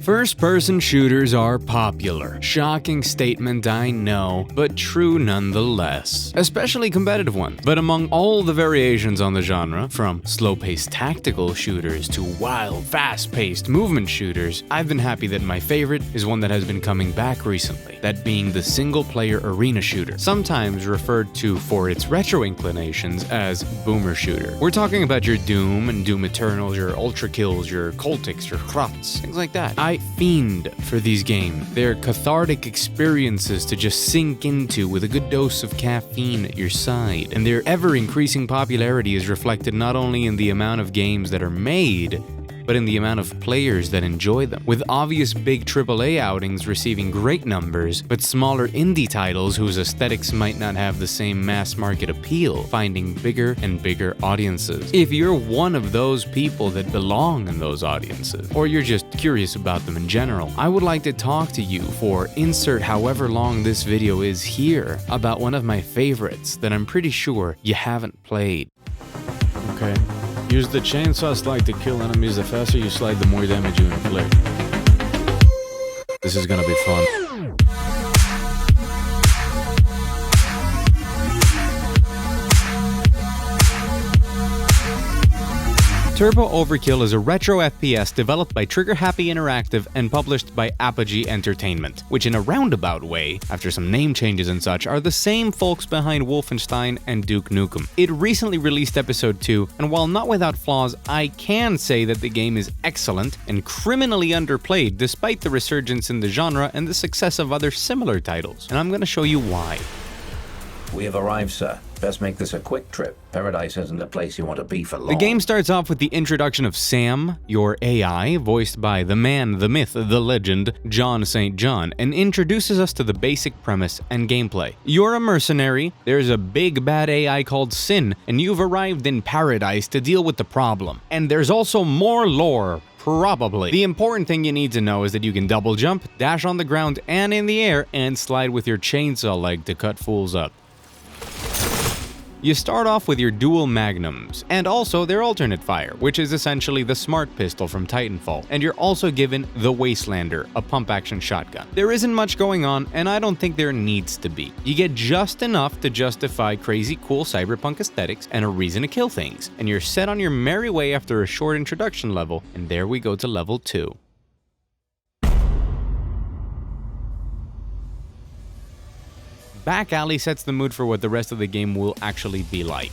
First-person shooters are popular. Shocking statement, I know, but true nonetheless. Especially competitive ones. But among all the variations on the genre, from slow-paced tactical shooters to wild, fast-paced movement shooters, I've been happy that my favorite is one that has been coming back recently, that being the single-player arena shooter, sometimes referred to for its retro inclinations as boomer shooter. We're talking about your Doom and Doom Eternals, your Ultrakills, your Cultics, your Krafts, things like that. I fiend for these games. They're cathartic experiences to just sink into with a good dose of caffeine at your side. And their ever-increasing popularity is reflected not only in the amount of games that are made, but in the amount of players that enjoy them. With obvious big AAA outings receiving great numbers, but smaller indie titles whose aesthetics might not have the same mass market appeal, finding bigger and bigger audiences. If you're one of those people that belong in those audiences, or you're just curious about them in general, I would like to talk to you for insert however long this video is here about one of my favorites that I'm pretty sure you haven't played. Okay. Use the chainsaw slide to kill enemies. The faster you slide, the more damage you inflict. This is gonna be fun. Turbo Overkill is a retro FPS developed by Trigger Happy Interactive and published by Apogee Entertainment, which in a roundabout way, after some name changes and such, are the same folks behind Wolfenstein and Duke Nukem. It recently released Episode 2, and while not without flaws, I can say that the game is excellent and criminally underplayed despite the resurgence in the genre and the success of other similar titles, and I'm gonna show you why. We have arrived, sir. Best make this a quick trip. Paradise isn't a place you want to be for long. The game starts off with the introduction of Sam, your AI, voiced by the man, the myth, the legend, John St. John, and introduces us to the basic premise and gameplay. You're a mercenary, there's a big bad AI called Sin, and you've arrived in Paradise to deal with the problem. And there's also more lore. Probably. The important thing you need to know is that you can double jump, dash on the ground and in the air, and slide with your chainsaw leg to cut fools up. You start off with your dual magnums, and also their alternate fire, which is essentially the smart pistol from Titanfall, and you're also given the Wastelander, a pump-action shotgun. There isn't much going on, and I don't think there needs to be. You get just enough to justify crazy cool cyberpunk aesthetics and a reason to kill things, and you're set on your merry way after a short introduction level, and there we go to level 2. Back alley sets the mood for what the rest of the game will actually be like.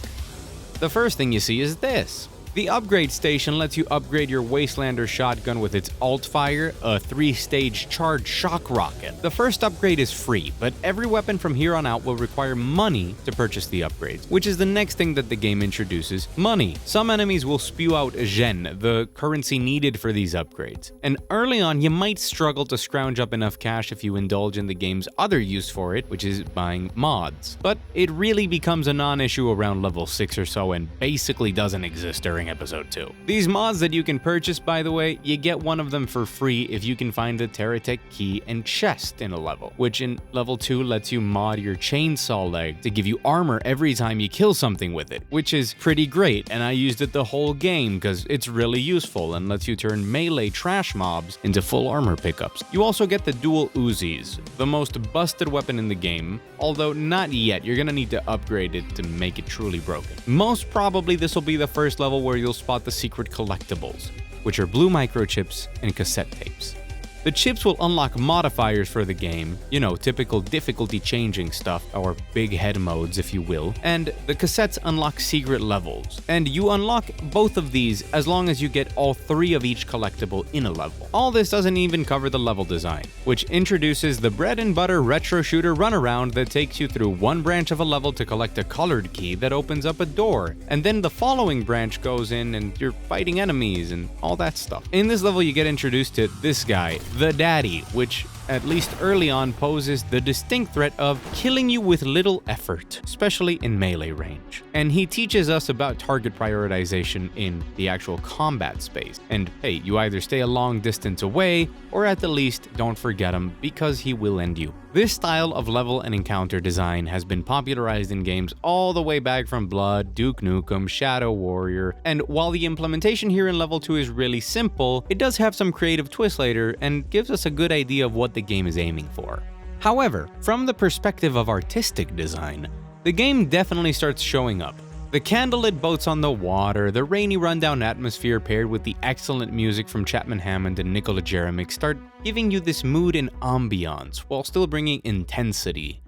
The first thing you see is this. The upgrade station lets you upgrade your Wastelander shotgun with its alt fire, a 3-stage charged shock rocket. The first upgrade is free, but every weapon from here on out will require money to purchase the upgrades, which is the next thing that the game introduces, money. Some enemies will spew out gen, the currency needed for these upgrades. And early on, you might struggle to scrounge up enough cash if you indulge in the game's other use for it, which is buying mods. But it really becomes a non-issue around level 6 or so and basically doesn't exist during Episode 2. These mods that you can purchase, by the way, you get one of them for free if you can find the Terratech key and chest in a level, which in level 2 lets you mod your chainsaw leg to give you armor every time you kill something with it, which is pretty great, and I used it the whole game because it's really useful and lets you turn melee trash mobs into full armor pickups. You also get the dual Uzis, the most busted weapon in the game, although not yet. You're gonna need to upgrade it to make it truly broken. Most probably this will be the first level where you'll spot the secret collectibles, which are blue microchips and cassette tapes. The chips will unlock modifiers for the game, you know, typical difficulty changing stuff, or big head modes if you will, and the cassettes unlock secret levels. And you unlock both of these as long as you get all 3 of each collectible in a level. All this doesn't even cover the level design, which introduces the bread and butter retro shooter runaround that takes you through one branch of a level to collect a colored key that opens up a door, and then the following branch goes in and you're fighting enemies and all that stuff. In this level you get introduced to this guy, the Daddy, which at least early on, poses the distinct threat of killing you with little effort, especially in melee range. And he teaches us about target prioritization in the actual combat space. And hey, you either stay a long distance away, or at the least don't forget him, because he will end you. This style of level and encounter design has been popularized in games all the way back from Blood, Duke Nukem, Shadow Warrior, and while the implementation here in level 2 is really simple, it does have some creative twists later and gives us a good idea of what the game is aiming for. However, from the perspective of artistic design, the game definitely starts showing up. The candlelit boats on the water, the rainy rundown atmosphere paired with the excellent music from Chapman Hammond and Nicola Jeremic start giving you this mood and ambiance while still bringing intensity.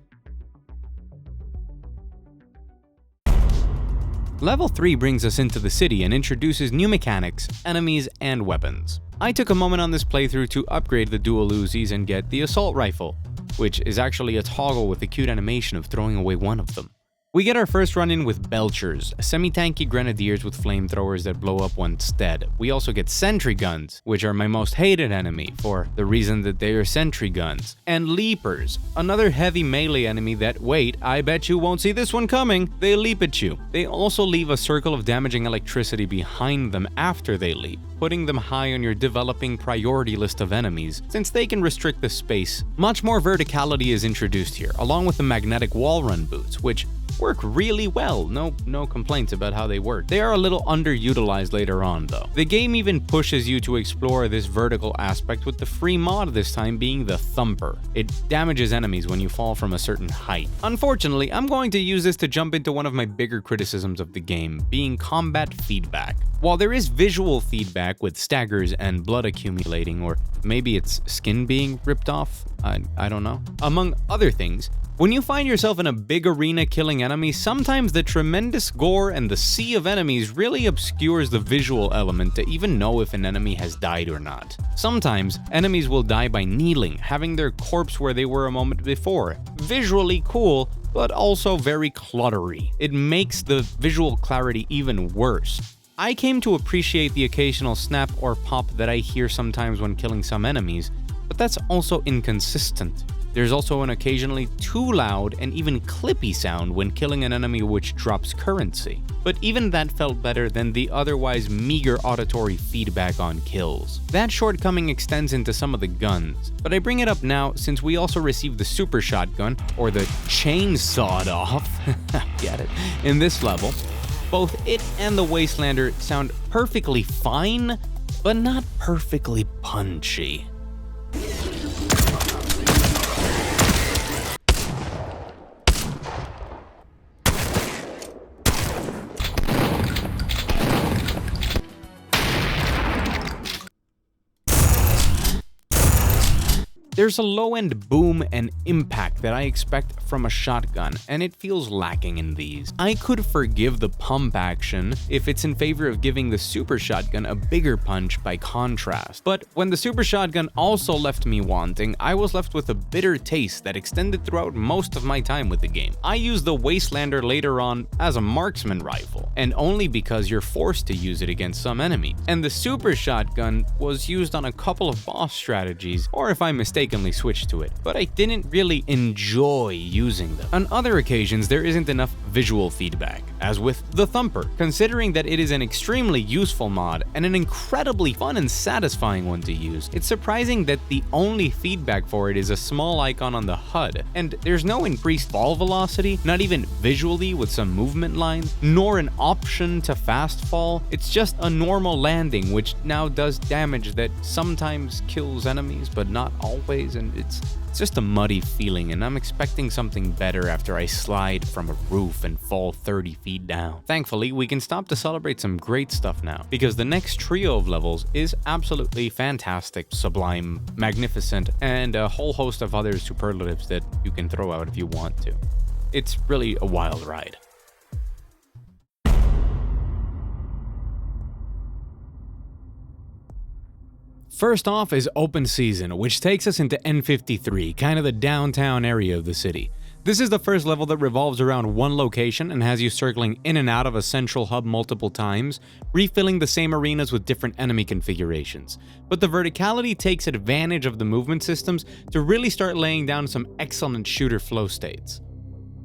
Level 3 brings us into the city and introduces new mechanics, enemies, and weapons. I took a moment on this playthrough to upgrade the dual Uzis and get the assault rifle, which is actually a toggle with the cute animation of throwing away one of them. We get our first run-in with Belchers, semi-tanky grenadiers with flamethrowers that blow up once dead. We also get sentry guns, which are my most hated enemy for the reason that they are sentry guns. And leapers, another heavy melee enemy that, wait, I bet you won't see this one coming, they leap at you. They also leave a circle of damaging electricity behind them after they leap, putting them high on your developing priority list of enemies, since they can restrict the space. Much more verticality is introduced here, along with the magnetic wall run boots, which work really well. No complaints about how they work. They are a little underutilized later on though. The game even pushes you to explore this vertical aspect with the free mod this time being the Thumper. It damages enemies when you fall from a certain height. Unfortunately, I'm going to use this to jump into one of my bigger criticisms of the game, being combat feedback. While there is visual feedback with staggers and blood accumulating, or maybe it's skin being ripped off, I don't know. Among other things, when you find yourself in a big arena killing enemies, sometimes the tremendous gore and the sea of enemies really obscures the visual element to even know if an enemy has died or not. Sometimes, enemies will die by kneeling, having their corpse where they were a moment before. Visually cool, but also very cluttery. It makes the visual clarity even worse. I came to appreciate the occasional snap or pop that I hear sometimes when killing some enemies, but that's also inconsistent. There's also an occasionally too loud and even clippy sound when killing an enemy which drops currency. But even that felt better than the otherwise meager auditory feedback on kills. That shortcoming extends into some of the guns, but I bring it up now since we also received the super shotgun, or the chainsawed off, get it, in this level. Both it and the Wastelander sound perfectly fine, but not perfectly punchy. There's a low-end boom and impact that I expect from a shotgun, and it feels lacking in these. I could forgive the pump action if it's in favor of giving the super shotgun a bigger punch by contrast. But when the super shotgun also left me wanting, I was left with a bitter taste that extended throughout most of my time with the game. I used the Wastelander later on as a marksman rifle, and only because you're forced to use it against some enemy. And the super shotgun was used on a couple of boss strategies, or if I'm mistaken, switched to it, but I didn't really enjoy using them. On other occasions, there isn't enough visual feedback, as with the Thumper, considering that it is an extremely useful mod and an incredibly fun and satisfying one to use. It's surprising that the only feedback for it is a small icon on the HUD, and there's no increased fall velocity, not even visually with some movement lines, nor an option to fast fall. It's just a normal landing, which now does damage that sometimes kills enemies, but not always. And it's just a muddy feeling, and I'm expecting something better after I slide from a roof and fall 30 feet down. Thankfully, we can stop to celebrate some great stuff now, because the next trio of levels is absolutely fantastic, sublime, magnificent, and a whole host of other superlatives that you can throw out if you want to. It's really a wild ride. First off is Open Season, which takes us into N53, kind of the downtown area of the city. This is the first level that revolves around one location and has you circling in and out of a central hub multiple times, refilling the same arenas with different enemy configurations. But the verticality takes advantage of the movement systems to really start laying down some excellent shooter flow states.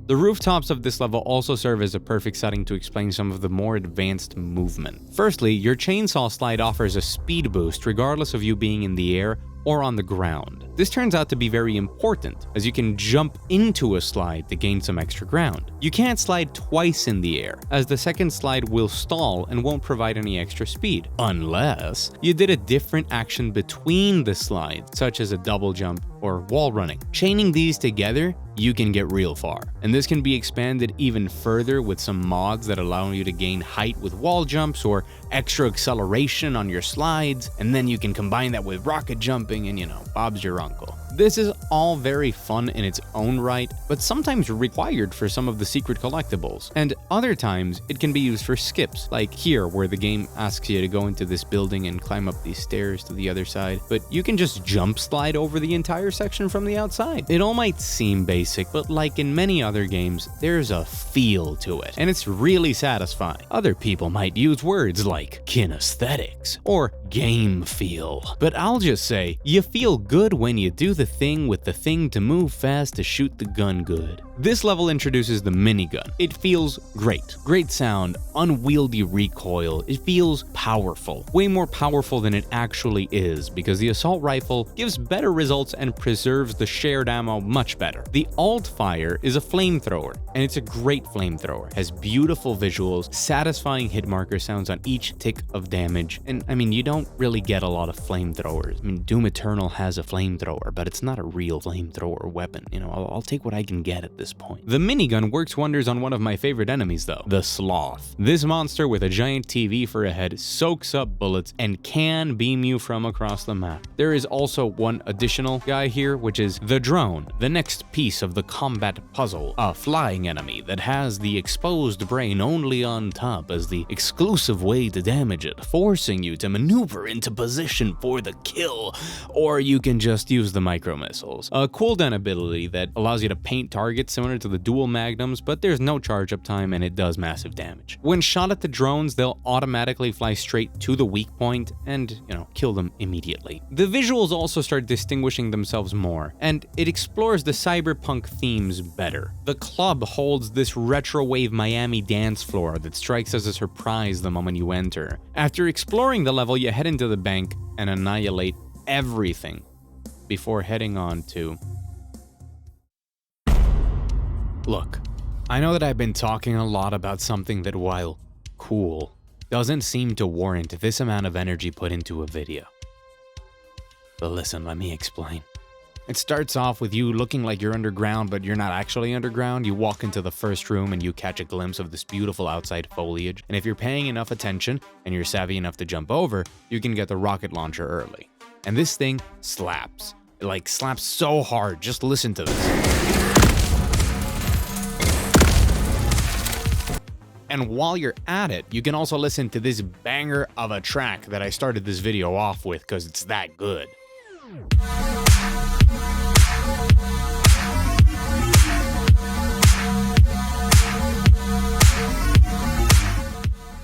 The rooftops of this level also serve as a perfect setting to explain some of the more advanced movement. Firstly, your chainsaw slide offers a speed boost regardless of you being in the air or on the ground. This turns out to be very important, as you can jump into a slide to gain some extra ground. You can't slide twice in the air, as the second slide will stall and won't provide any extra speed, unless you did a different action between the slides, such as a double jump or wall running. Chaining these together, you can get real far, and this can be expanded even further with some mods that allow you to gain height with wall jumps or extra acceleration on your slides, and then you can combine that with rocket jumping and, Bob's your uncle. This is all very fun in its own right, but sometimes required for some of the secret collectibles, and other times it can be used for skips, like here where the game asks you to go into this building and climb up these stairs to the other side, but you can just jump slide over the entire section from the outside. It all might seem basic, but like in many other games, there's a feel to it, and it's really satisfying. Other people might use words like kinesthetics or game feel, but I'll just say, you feel good when you do the thing with the thing to move fast to shoot the gun good. This level introduces the minigun. It feels great. Great sound, unwieldy recoil. It feels powerful. Way more powerful than it actually is, because the assault rifle gives better results and preserves the shared ammo much better. The alt fire is a flamethrower, and it's a great flamethrower. Has beautiful visuals, satisfying hit marker sounds on each tick of damage, and you don't really get a lot of flamethrowers. Doom Eternal has a flamethrower, but it's not a real flamethrower weapon. I'll take what I can get at this point. The minigun works wonders on one of my favorite enemies though, the Sloth. This monster with a giant TV for a head soaks up bullets and can beam you from across the map. There is also one additional guy here, which is the Drone, the next piece of the combat puzzle, a flying enemy that has the exposed brain only on top as the exclusive way to damage it, forcing you to maneuver into position for the kill, or you can just use the micro missiles. A cooldown ability that allows you to paint targets similar to the dual magnums, but there's no charge up time and it does massive damage. When shot at the drones, they'll automatically fly straight to the weak point and, kill them immediately. The visuals also start distinguishing themselves more, and it explores the cyberpunk themes better. The club holds this retro wave Miami dance floor that strikes as a surprise the moment you enter. After exploring the level, you head into the bank and annihilate everything before heading on to... Look, I know that I've been talking a lot about something that, while cool, doesn't seem to warrant this amount of energy put into a video. But listen, let me explain. It starts off with you looking like you're underground, but you're not actually underground. You walk into the first room and you catch a glimpse of this beautiful outside foliage, and if you're paying enough attention and you're savvy enough to jump over, you can get the rocket launcher early. And this thing slaps. It slaps so hard, just listen to this. And while you're at it, you can also listen to this banger of a track that I started this video off with because it's that good.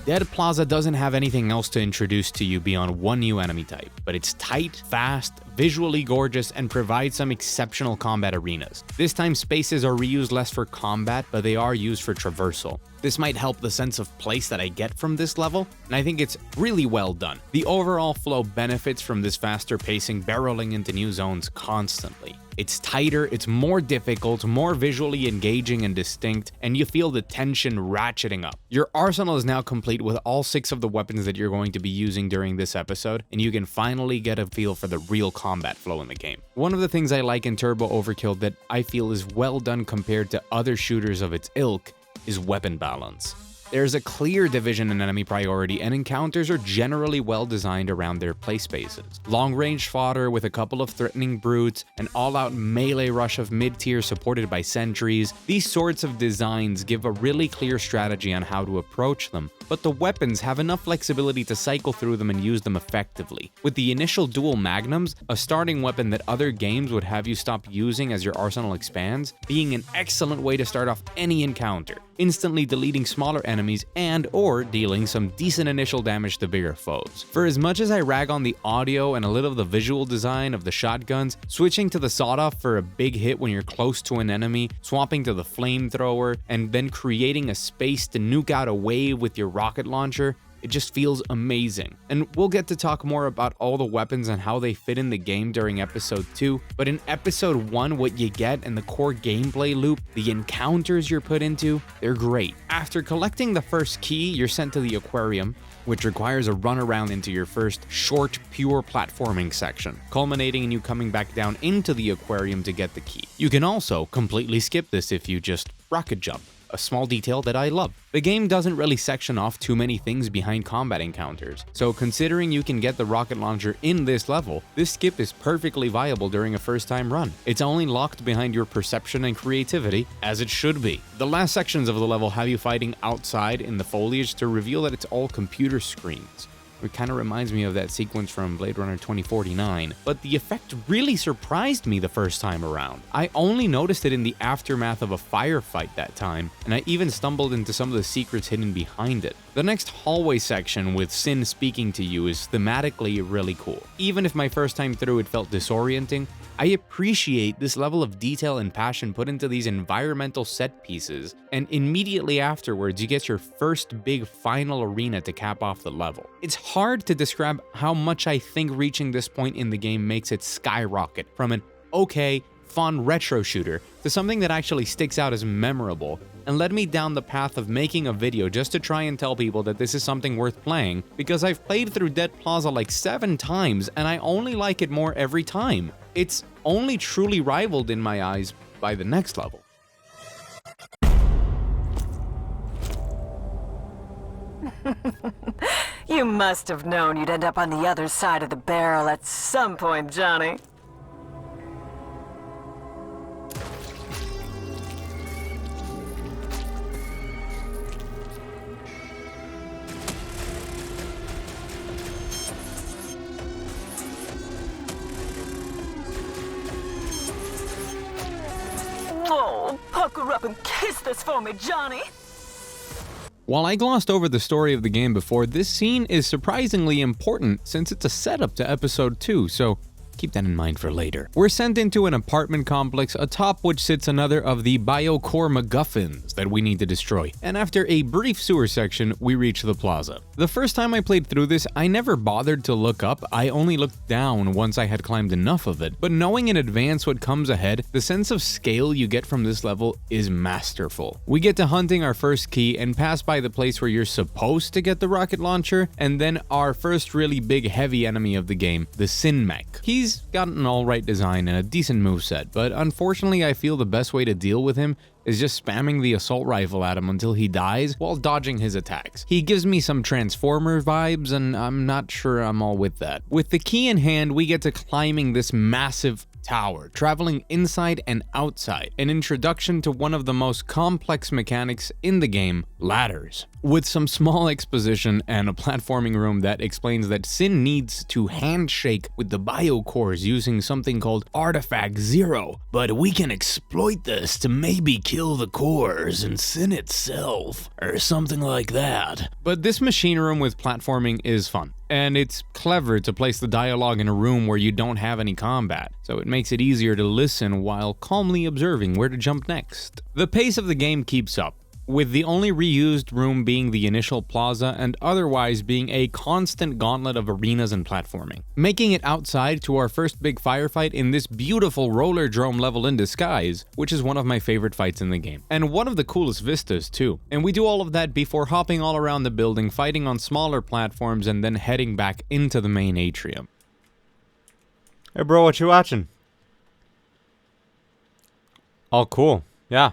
Dead Plaza doesn't have anything else to introduce to you beyond one new enemy type, but it's tight, fast, visually gorgeous, and provides some exceptional combat arenas. This time spaces are reused less for combat, but they are used for traversal. This might help the sense of place that I get from this level, and I think it's really well done. The overall flow benefits from this faster pacing, barreling into new zones constantly. It's tighter, it's more difficult, more visually engaging and distinct, and you feel the tension ratcheting up. Your arsenal is now complete with all 6 of the weapons that you're going to be using during this episode, and you can finally get a feel for the real combat flow in the game. One of the things I like in Turbo Overkill that I feel is well done compared to other shooters of its ilk is weapon balance. There's a clear division in enemy priority, and encounters are generally well designed around their play spaces. Long-range fodder with a couple of threatening brutes, an all-out melee rush of mid-tier supported by sentries. These sorts of designs give a really clear strategy on how to approach them, but the weapons have enough flexibility to cycle through them and use them effectively. With the initial dual magnums, a starting weapon that other games would have you stop using as your arsenal expands, being an excellent way to start off any encounter, instantly deleting smaller enemies and or dealing some decent initial damage to bigger foes. For as much as I rag on the audio and a little of the visual design of the shotguns, switching to the sawed-off for a big hit when you're close to an enemy, swapping to the flamethrower, and then creating a space to nuke out a wave with your rocket launcher, it just feels amazing. And we'll get to talk more about all the weapons and how they fit in the game during episode 2, but in episode 1, what you get and the core gameplay loop, the encounters you're put into, they're great. After collecting the first key, you're sent to the aquarium, which requires a run around into your first short, pure platforming section, culminating in you coming back down into the aquarium to get the key. You can also completely skip this if you just rocket jump, a small detail that I love. The game doesn't really section off too many things behind combat encounters, so considering you can get the rocket launcher in this level, this skip is perfectly viable during a first time run. It's only locked behind your perception and creativity, as it should be. The last sections of the level have you fighting outside in the foliage to reveal that it's all computer screens. It kind of reminds me of that sequence from Blade Runner 2049, but the effect really surprised me the first time around. I only noticed it in the aftermath of a firefight that time, and I even stumbled into some of the secrets hidden behind it. The next hallway section with Sin speaking to you is thematically really cool. Even if my first time through it felt disorienting, I appreciate this level of detail and passion put into these environmental set pieces, and immediately afterwards you get your first big final arena to cap off the level. It's hard to describe how much I think reaching this point in the game makes it skyrocket from an okay, fun retro shooter to something that actually sticks out as memorable, and led me down the path of making a video just to try and tell people that this is something worth playing, because I've played through Dead Plaza like 7 times and I only like it more every time. It's only truly rivaled in my eyes by the next level. You must have known you'd end up on the other side of the barrel at some point, Johnny. Oh, pucker up and kiss this for me, Johnny. While I glossed over the story of the game before, this scene is surprisingly important since it's a setup to episode 2, so keep that in mind for later. We're sent into an apartment complex atop which sits another of the biocore MacGuffins that we need to destroy, and after a brief sewer section, we reach the plaza. The first time I played through this, I never bothered to look up, I only looked down once I had climbed enough of it, but knowing in advance what comes ahead, the sense of scale you get from this level is masterful. We get to hunting our first key and pass by the place where you're supposed to get the rocket launcher, and then our first really big heavy enemy of the game, the Sin Mech. He's got an alright design and a decent moveset, but unfortunately I feel the best way to deal with him is just spamming the assault rifle at him until he dies while dodging his attacks. He gives me some Transformer vibes, and I'm not sure I'm all with that. With the key in hand, we get to climbing this massive tower, traveling inside and outside, an introduction to one of the most complex mechanics in the game, ladders. With some small exposition and a platforming room that explains that Sin needs to handshake with the biocores using something called Artifact Zero, but we can exploit this to maybe kill the cores and Sin itself, or something like that. But this machine room with platforming is fun, and it's clever to place the dialogue in a room where you don't have any combat, so it makes it easier to listen while calmly observing where to jump next. The pace of the game keeps up, with the only reused room being the initial plaza and otherwise being a constant gauntlet of arenas and platforming. Making it outside to our first big firefight in this beautiful rollerdrome level in disguise, which is one of my favorite fights in the game, and one of the coolest vistas too. And we do all of that before hopping all around the building, fighting on smaller platforms, and then heading back into the main atrium. Hey bro, what you watching? Oh cool, yeah,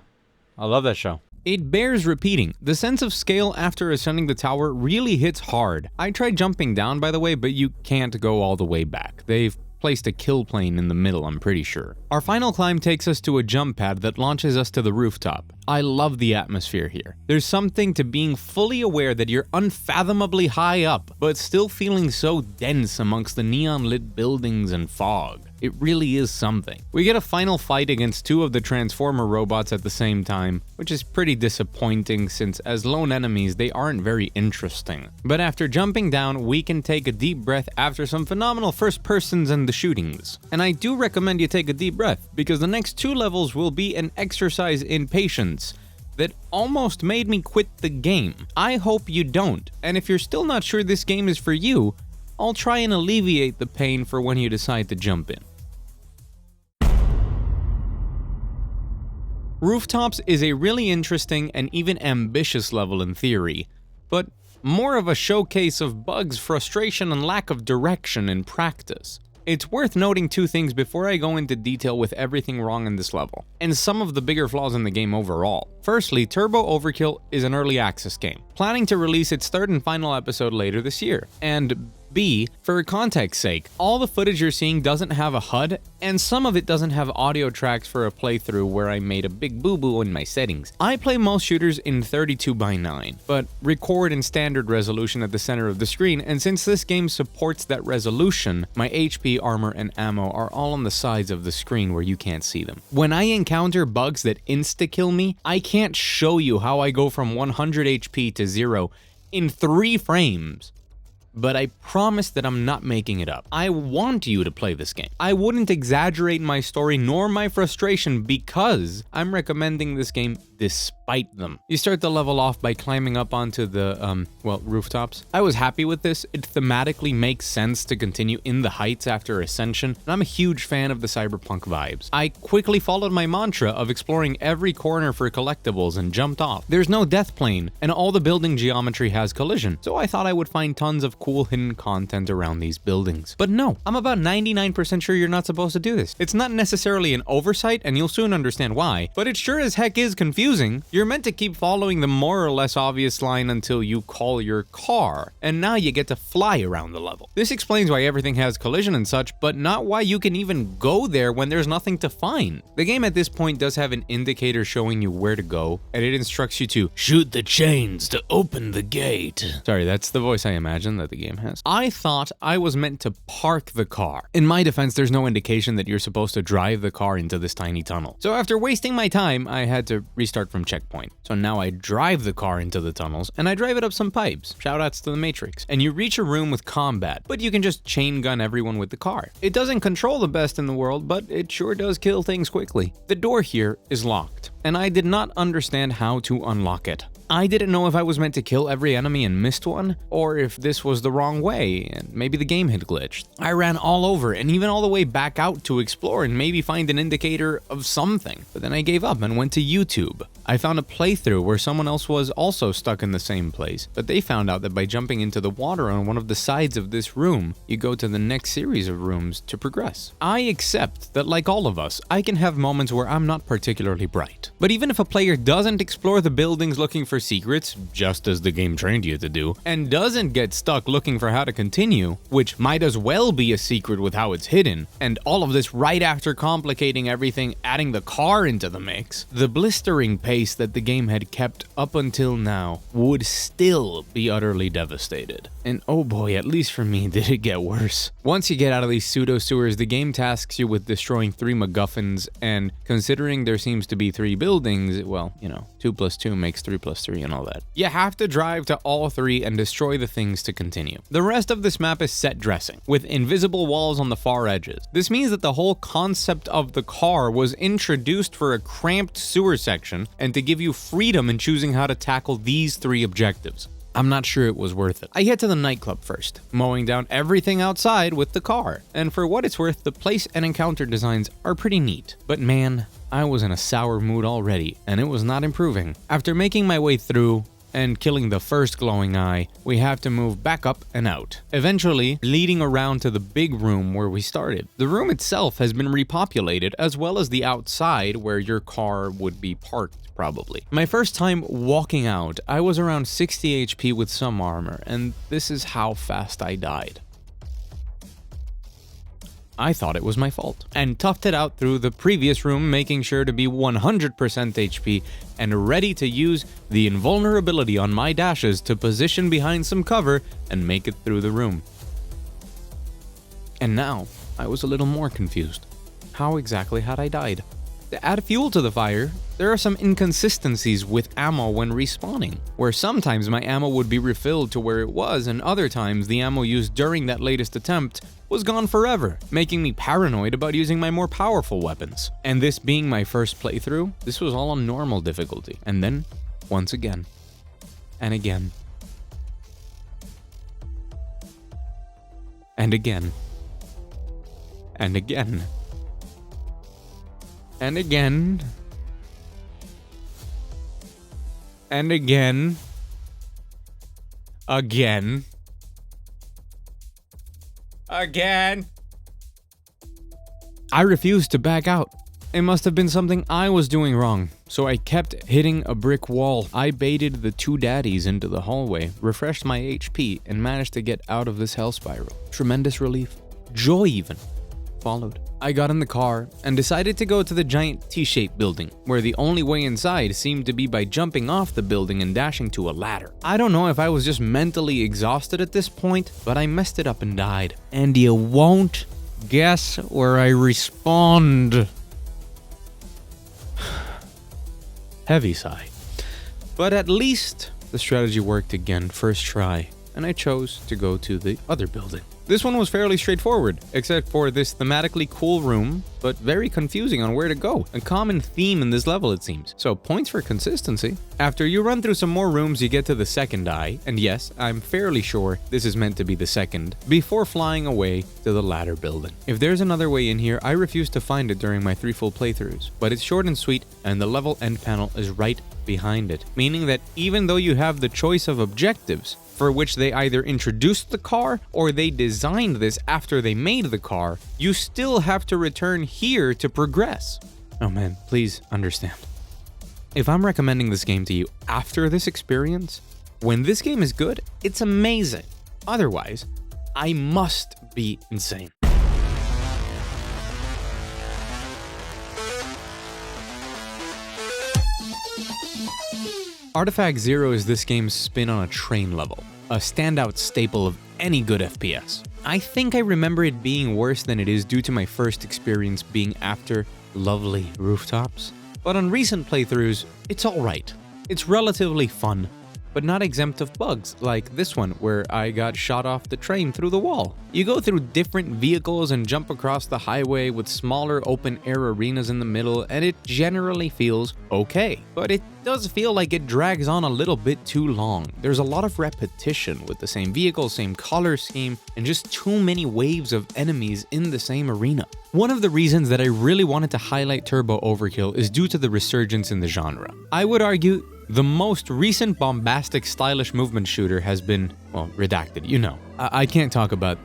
I love that show. It bears repeating. The sense of scale after ascending the tower really hits hard. I tried jumping down, by the way, but you can't go all the way back. They've placed a kill plane in the middle, I'm pretty sure. Our final climb takes us to a jump pad that launches us to the rooftop. I love the atmosphere here. There's something to being fully aware that you're unfathomably high up, but still feeling so dense amongst the neon-lit buildings and fog. It really is something. We get a final fight against two of the Transformer robots at the same time, which is pretty disappointing since as lone enemies they aren't very interesting. But after jumping down, we can take a deep breath after some phenomenal first persons and the shootings. And I do recommend you take a deep breath, because the next 2 levels will be an exercise in patience that almost made me quit the game. I hope you don't, and if you're still not sure this game is for you, I'll try and alleviate the pain for when you decide to jump in. Rooftops is a really interesting and even ambitious level in theory, but more of a showcase of bugs, frustration, and lack of direction in practice. It's worth noting 2 things before I go into detail with everything wrong in this level, and some of the bigger flaws in the game overall. Firstly, Turbo Overkill is an early access game, planning to release its 3rd and final episode later this year, and B, for context's sake, all the footage you're seeing doesn't have a HUD, and some of it doesn't have audio tracks for a playthrough where I made a big boo-boo in my settings. I play most shooters in 32:9, but record in standard resolution at the center of the screen, and since this game supports that resolution, my HP, armor, and ammo are all on the sides of the screen where you can't see them. When I encounter bugs that insta-kill me, I can't show you how I go from 100 HP to 0 in 3 frames. But I promise that I'm not making it up. I want you to play this game. I wouldn't exaggerate my story nor my frustration because I'm recommending this game despite them. You start the level off by climbing up onto the, rooftops. I was happy with this. It thematically makes sense to continue in the heights after Ascension, and I'm a huge fan of the cyberpunk vibes. I quickly followed my mantra of exploring every corner for collectibles and jumped off. There's no death plane, and all the building geometry has collision, so I thought I would find tons of cool hidden content around these buildings. But no, I'm about 99% sure you're not supposed to do this. It's not necessarily an oversight, and you'll soon understand why, but it sure as heck is confusing. You're meant to keep following the more or less obvious line until you call your car, and now you get to fly around the level. This explains why everything has collision and such, but not why you can even go there when there's nothing to find. The game at this point does have an indicator showing you where to go, and it instructs you to shoot the chains to open the gate. Sorry, that's the voice I imagine that the game has. I thought I was meant to park the car. In my defense, there's no indication that you're supposed to drive the car into this tiny tunnel. So after wasting my time, I had to restart from checkpoint. So now I drive the car into the tunnels, and I drive it up some pipes. Shoutouts to the Matrix. And you reach a room with combat, but you can just chain gun everyone with the car. It doesn't control the best in the world, but it sure does kill things quickly. The door here is locked, and I did not understand how to unlock it. I didn't know if I was meant to kill every enemy and missed one, or if this was the wrong way, and maybe the game had glitched. I ran all over, and even all the way back out to explore and maybe find an indicator of something, but then I gave up and went to YouTube. I found a playthrough where someone else was also stuck in the same place, but they found out that by jumping into the water on one of the sides of this room, you go to the next series of rooms to progress. I accept that, like all of us, I can have moments where I'm not particularly bright. But even if a player doesn't explore the buildings looking for secrets, just as the game trained you to do, and doesn't get stuck looking for how to continue, which might as well be a secret with how it's hidden, and all of this right after complicating everything, adding the car into the mix, the blistering pace that the game had kept up until now would still be utterly devastated. And oh boy, at least for me, did it get worse. Once you get out of these pseudo sewers, the game tasks you with destroying 3 MacGuffins, and considering there seems to be 3 buildings, well, 2 plus 2 makes 3 plus 3 and all that. You have to drive to all 3 and destroy the things to continue. The rest of this map is set dressing, with invisible walls on the far edges. This means that the whole concept of the car was introduced for a cramped sewer section and to give you freedom in choosing how to tackle these 3 objectives. I'm not sure it was worth it. I head to the nightclub first, mowing down everything outside with the car, and for what it's worth, the place and encounter designs are pretty neat. But man, I was in a sour mood already, and it was not improving. After making my way through and killing the first glowing eye, we have to move back up and out, eventually leading around to the big room where we started. The room itself has been repopulated, as well as the outside where your car would be parked. Probably. My first time walking out, I was around 60 HP with some armor, and this is how fast I died. I thought it was my fault, and toughed it out through the previous room, making sure to be 100% HP and ready to use the invulnerability on my dashes to position behind some cover and make it through the room. And now, I was a little more confused. How exactly had I died? To add fuel to the fire, there are some inconsistencies with ammo when respawning, where sometimes my ammo would be refilled to where it was, and other times the ammo used during that latest attempt was gone forever, making me paranoid about using my more powerful weapons. And this being my first playthrough, this was all on normal difficulty. And then, once again, and again, and again, and again, and again, and again, again, again. I refused to back out. It must have been something I was doing wrong, so I kept hitting a brick wall. I baited the two daddies into the hallway, refreshed my HP, and managed to get out of this hell spiral. Tremendous relief, joy even, followed. I got in the car and decided to go to the giant T-shaped building, where the only way inside seemed to be by jumping off the building and dashing to a ladder. I don't know if I was just mentally exhausted at this point, but I messed it up and died. And you won't guess where I respawned. Heavy sigh. But at least the strategy worked again first try, and I chose to go to the other building. This one was fairly straightforward, except for this thematically cool room, but very confusing on where to go. A common theme in this level, it seems. So points for consistency. After you run through some more rooms, you get to the second eye, and yes, I'm fairly sure this is meant to be the second, before flying away to the ladder building. If there's another way in here, I refuse to find it during my 3 full playthroughs, but it's short and sweet, and the level end panel is right behind it, meaning that even though you have the choice of objectives, for which they either introduced the car or they designed this after they made the car, you still have to return here to progress. Oh man, please understand. If I'm recommending this game to you after this experience, when this game is good, it's amazing. Otherwise, I must be insane. Artifact Zero is this game's spin on a train level, a standout staple of any good FPS. I think I remember it being worse than it is due to my first experience being after lovely Rooftops, but on recent playthroughs, it's alright. It's relatively fun, but not exempt of bugs, like this one where I got shot off the train through the wall. You go through different vehicles and jump across the highway with smaller open-air arenas in the middle, and it generally feels okay. But it does feel like it drags on a little bit too long. There's a lot of repetition with the same vehicle, same color scheme, and just too many waves of enemies in the same arena. One of the reasons that I really wanted to highlight Turbo Overkill is due to the resurgence in the genre. I would argue the most recent bombastic stylish movement shooter has been, well, redacted, you know. I can't talk about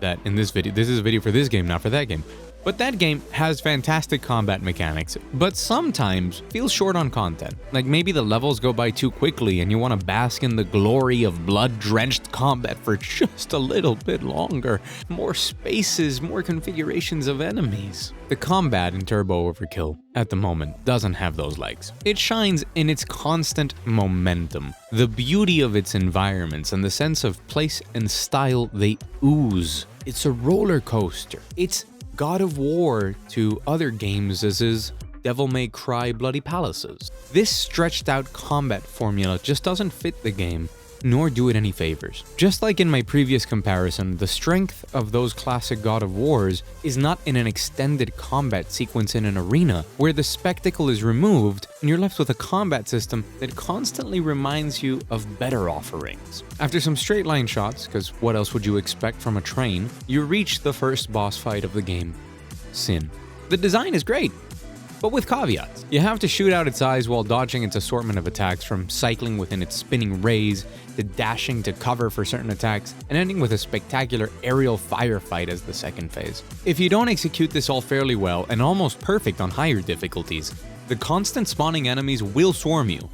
that in this video. This is a video for this game, not for that game. But that game has fantastic combat mechanics, but sometimes feels short on content. Like maybe the levels go by too quickly and you want to bask in the glory of blood-drenched combat for just a little bit longer. More spaces, more configurations of enemies. The combat in Turbo Overkill at the moment doesn't have those legs. It shines in its constant momentum, the beauty of its environments, and the sense of place and style they ooze. It's a roller coaster. It's God of War to other games as is Devil May Cry Bloody Palaces. This stretched out combat formula just doesn't fit the game, nor do it any favors. Just like in my previous comparison, the strength of those classic God of Wars is not in an extended combat sequence in an arena, where the spectacle is removed and you're left with a combat system that constantly reminds you of better offerings. After some straight line shots, because what else would you expect from a train, you reach the first boss fight of the game, Sin. The design is great, but with caveats. You have to shoot out its eyes while dodging its assortment of attacks, from cycling within its spinning rays, to dashing to cover for certain attacks, and ending with a spectacular aerial firefight as the second phase. If you don't execute this all fairly well, and almost perfect on higher difficulties, the constant spawning enemies will swarm you,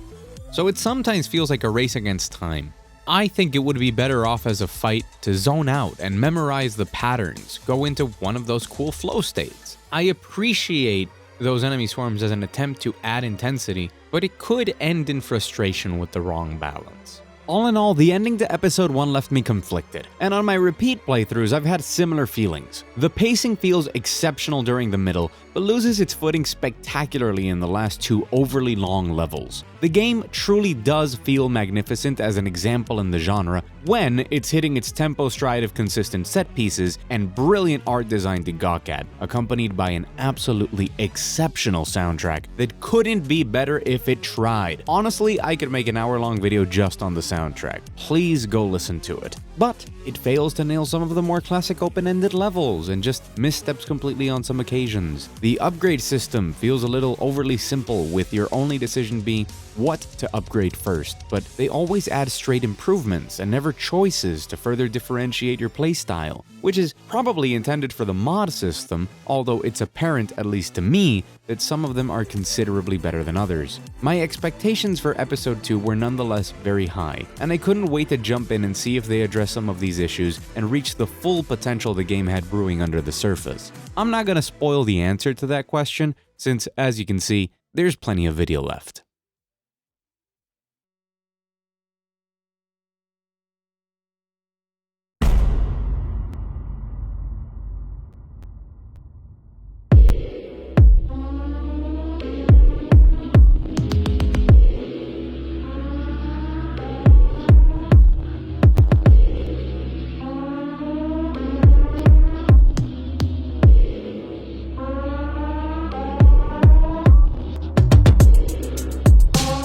so it sometimes feels like a race against time. I think it would be better off as a fight to zone out and memorize the patterns, go into one of those cool flow states. I appreciate those enemy swarms as an attempt to add intensity, but it could end in frustration with the wrong balance. All in all, the ending to episode 1 left me conflicted, and on my repeat playthroughs I've had similar feelings. The pacing feels exceptional during the middle, but loses its footing spectacularly in the last 2 overly long levels. The game truly does feel magnificent as an example in the genre when it's hitting its tempo stride of consistent set pieces and brilliant art design to gawk at, accompanied by an absolutely exceptional soundtrack that couldn't be better if it tried. Honestly, I could make an hour-long video just on the soundtrack. Please go listen to it. But it fails to nail some of the more classic open-ended levels and just missteps completely on some occasions. The upgrade system feels a little overly simple, with your only decision being what to upgrade first, but they always add straight improvements and never choices to further differentiate your playstyle, which is probably intended for the mod system, although it's apparent, at least to me, that some of them are considerably better than others. My expectations for episode 2 were nonetheless very high, and I couldn't wait to jump in and see if they address some of these issues and reach the full potential the game had brewing under the surface. I'm not gonna spoil the answer to that question, since, as you can see, there's plenty of video left.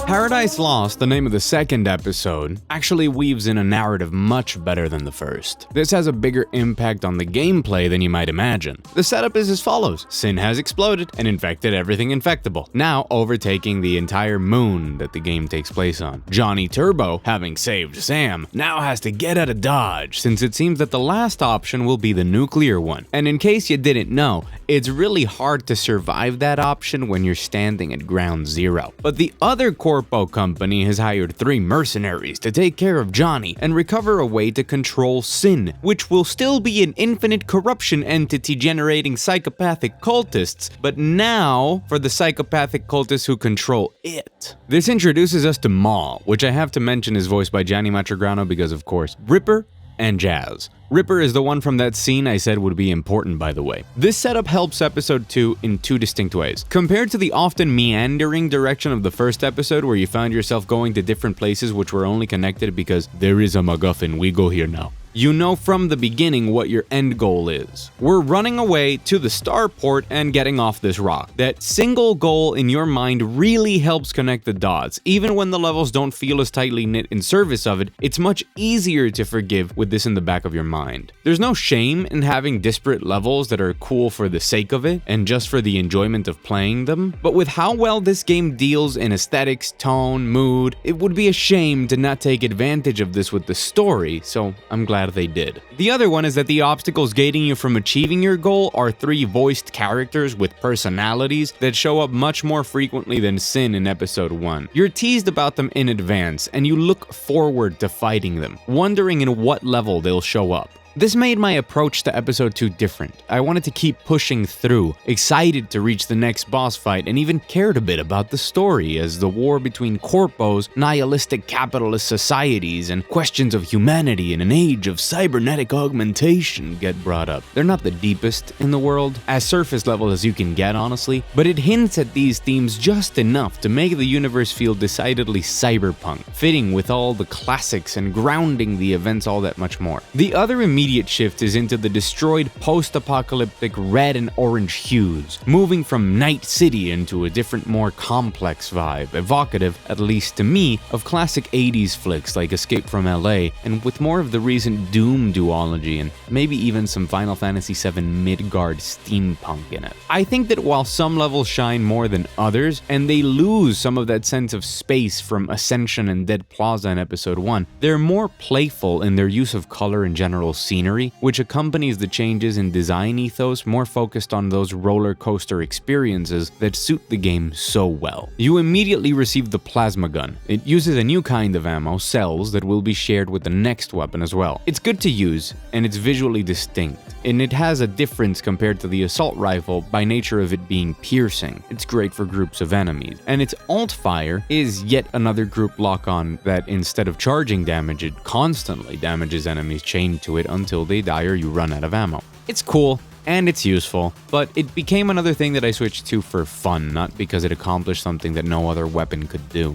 Paradise Lost, the name of the second episode, actually weaves in a narrative much better than the first. This has a bigger impact on the gameplay than you might imagine. The setup is as follows. Sin has exploded and infected everything infectable, now overtaking the entire moon that the game takes place on. Johnny Turbo, having saved Sam, now has to get out of Dodge, since it seems that the last option will be the nuclear one. And in case you didn't know, it's really hard to survive that option when you're standing at ground zero. But the other Corpo company has hired 3 mercenaries to take care of Johnny and recover a way to control Sin, which will still be an infinite corruption entity generating psychopathic cultists, but now for the psychopathic cultists who control it. This introduces us to Maul, which I have to mention is voiced by Gianni Matragrano because, of course, Ripper and Jazz. Ripper is the one from that scene I said would be important, by the way. This setup helps episode 2 in 2 distinct ways. Compared to the often meandering direction of the first episode, where you found yourself going to different places which were only connected because there is a MacGuffin, we go here now. You know from the beginning what your end goal is. We're running away to the starport and getting off this rock. That single goal in your mind really helps connect the dots. Even when the levels don't feel as tightly knit in service of it, it's much easier to forgive with this in the back of your mind. There's no shame in having disparate levels that are cool for the sake of it and just for the enjoyment of playing them, but with how well this game deals in aesthetics, tone, mood, it would be a shame to not take advantage of this with the story, so I'm glad they did. The other one is that the obstacles gating you from achieving your goal are 3 voiced characters with personalities that show up much more frequently than Sin in episode 1. You're teased about them in advance, and you look forward to fighting them, wondering in what level they'll show up. This made my approach to episode 2 different. I wanted to keep pushing through, excited to reach the next boss fight, and even cared a bit about the story as the war between Corpos, nihilistic capitalist societies, and questions of humanity in an age of cybernetic augmentation get brought up. They're not the deepest in the world, as surface level as you can get honestly, but it hints at these themes just enough to make the universe feel decidedly cyberpunk, fitting with all the classics and grounding the events all that much more. The other immediate immediate shift is into the destroyed post-apocalyptic red and orange hues, moving from Night City into a different, more complex vibe, evocative, at least to me, of classic 80s flicks like Escape from LA, and with more of the recent Doom duology and maybe even some Final Fantasy VII Midgard steampunk in it. I think that while some levels shine more than others, and they lose some of that sense of space from Ascension and Dead Plaza in Episode 1, they're more playful in their use of color and general scenery, which accompanies the changes in design ethos more focused on those roller coaster experiences that suit the game so well. You immediately receive the plasma gun. It uses a new kind of ammo, cells, that will be shared with the next weapon as well. It's good to use, and it's visually distinct, and it has a difference compared to the assault rifle by nature of it being piercing. It's great for groups of enemies, and its alt fire is yet another group lock-on that instead of charging damage, it constantly damages enemies chained to it until they die or you run out of ammo. It's cool, and it's useful, but it became another thing that I switched to for fun, not because it accomplished something that no other weapon could do.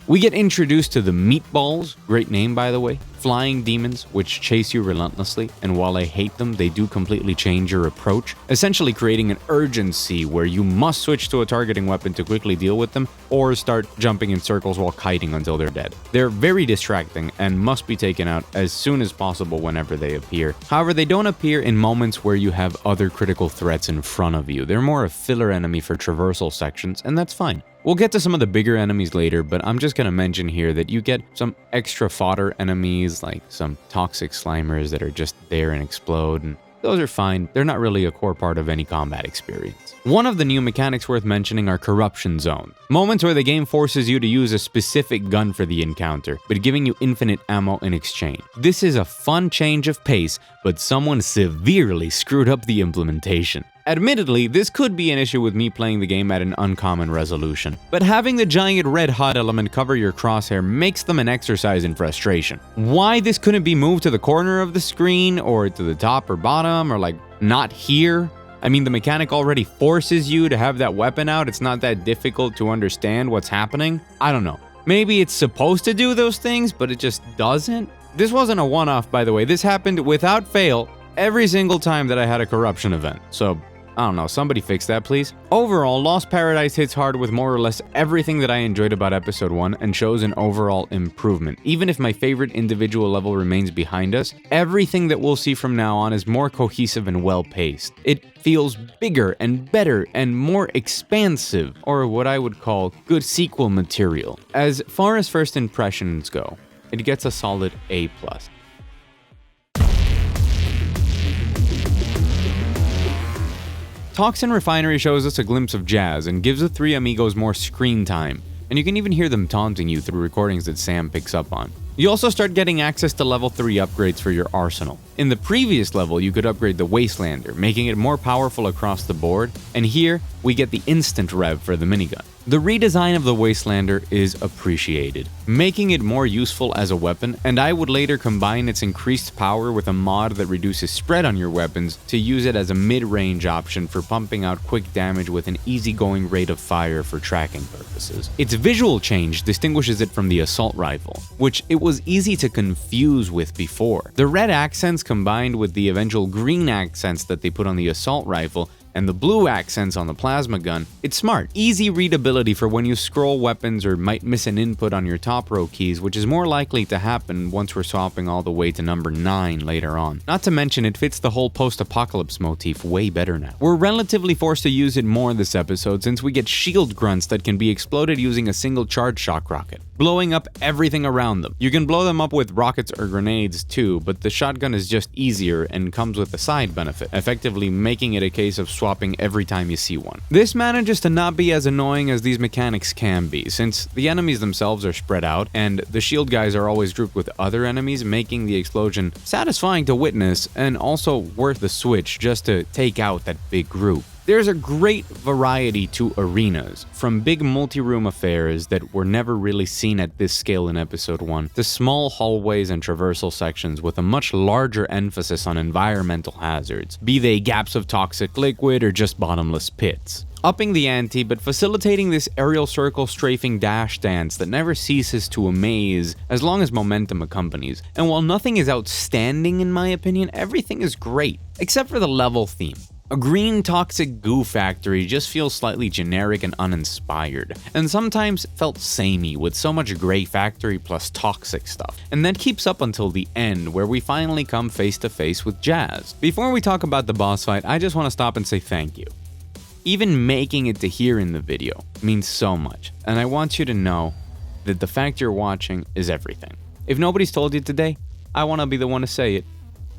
We get introduced to the Meatballs, great name by the way, flying demons which chase you relentlessly, and while I hate them, they do completely change your approach, essentially creating an urgency where you must switch to a targeting weapon to quickly deal with them, or start jumping in circles while kiting until they're dead. They're very distracting and must be taken out as soon as possible whenever they appear. However, they don't appear in moments where you have other critical threats in front of you. They're more a filler enemy for traversal sections, and that's fine. We'll get to some of the bigger enemies later, but I'm just gonna mention here that you get some extra fodder enemies, like some toxic slimers that are just there and explode, and those are fine. They're not really a core part of any combat experience. One of the new mechanics worth mentioning are corruption zones, moments where the game forces you to use a specific gun for the encounter, but giving you infinite ammo in exchange. This is a fun change of pace, but someone severely screwed up the implementation. Admittedly, this could be an issue with me playing the game at an uncommon resolution, but having the giant red HUD element cover your crosshair makes them an exercise in frustration. Why this couldn't be moved to the corner of the screen, or to the top or bottom, or like not here? I mean, the mechanic already forces you to have that weapon out. It's not that difficult to understand what's happening. I don't know. Maybe it's supposed to do those things, but it just doesn't? This wasn't a one-off, by the way. This happened without fail every single time that I had a corruption event, so I don't know, somebody fix that please. Overall, Lost Paradise hits hard with more or less everything that I enjoyed about Episode 1 and shows an overall improvement. Even if my favorite individual level remains behind us, everything that we'll see from now on is more cohesive and well-paced. It feels bigger and better and more expansive, or what I would call good sequel material. As far as first impressions go, it gets a solid A+. Toxin Refinery shows us a glimpse of Jazz and gives the three amigos more screen time, and you can even hear them taunting you through recordings that Sam picks up on. You also start getting access to level 3 upgrades for your arsenal. In the previous level, you could upgrade the Wastelander, making it more powerful across the board, and here we get the instant rev for the minigun. The redesign of the Wastelander is appreciated, making it more useful as a weapon, and I would later combine its increased power with a mod that reduces spread on your weapons to use it as a mid-range option for pumping out quick damage with an easygoing rate of fire for tracking purposes. Its visual change distinguishes it from the assault rifle, which it was easy to confuse with before. The red accents combined with the eventual green accents that they put on the assault rifle and the blue accents on the plasma gun, it's smart. Easy readability for when you scroll weapons or might miss an input on your top row keys, which is more likely to happen once we're swapping all the way to number 9 later on. Not to mention it fits the whole post-apocalypse motif way better now. We're relatively forced to use it more this episode since we get shield grunts that can be exploded using a single charge shock rocket, blowing up everything around them. You can blow them up with rockets or grenades too, but the shotgun is just easier and comes with a side benefit, effectively making it a case of swapping every time you see one. This manages to not be as annoying as these mechanics can be, since the enemies themselves are spread out, and the shield guys are always grouped with other enemies, making the explosion satisfying to witness and also worth the switch just to take out that big group. There's a great variety to arenas, from big multi-room affairs that were never really seen at this scale in Episode 1, to small hallways and traversal sections with a much larger emphasis on environmental hazards, be they gaps of toxic liquid or just bottomless pits. Upping the ante, but facilitating this aerial circle strafing dash dance that never ceases to amaze as long as momentum accompanies. And while nothing is outstanding in my opinion, everything is great, except for the level theme. A green toxic goo factory just feels slightly generic and uninspired, and sometimes felt samey with so much gray factory plus toxic stuff. And that keeps up until the end, where we finally come face to face with Jazz. Before we talk about the boss fight, I just want to stop and say thank you. Even making it to here in the video means so much, and I want you to know that the fact you're watching is everything. If nobody's told you today, I want to be the one to say it.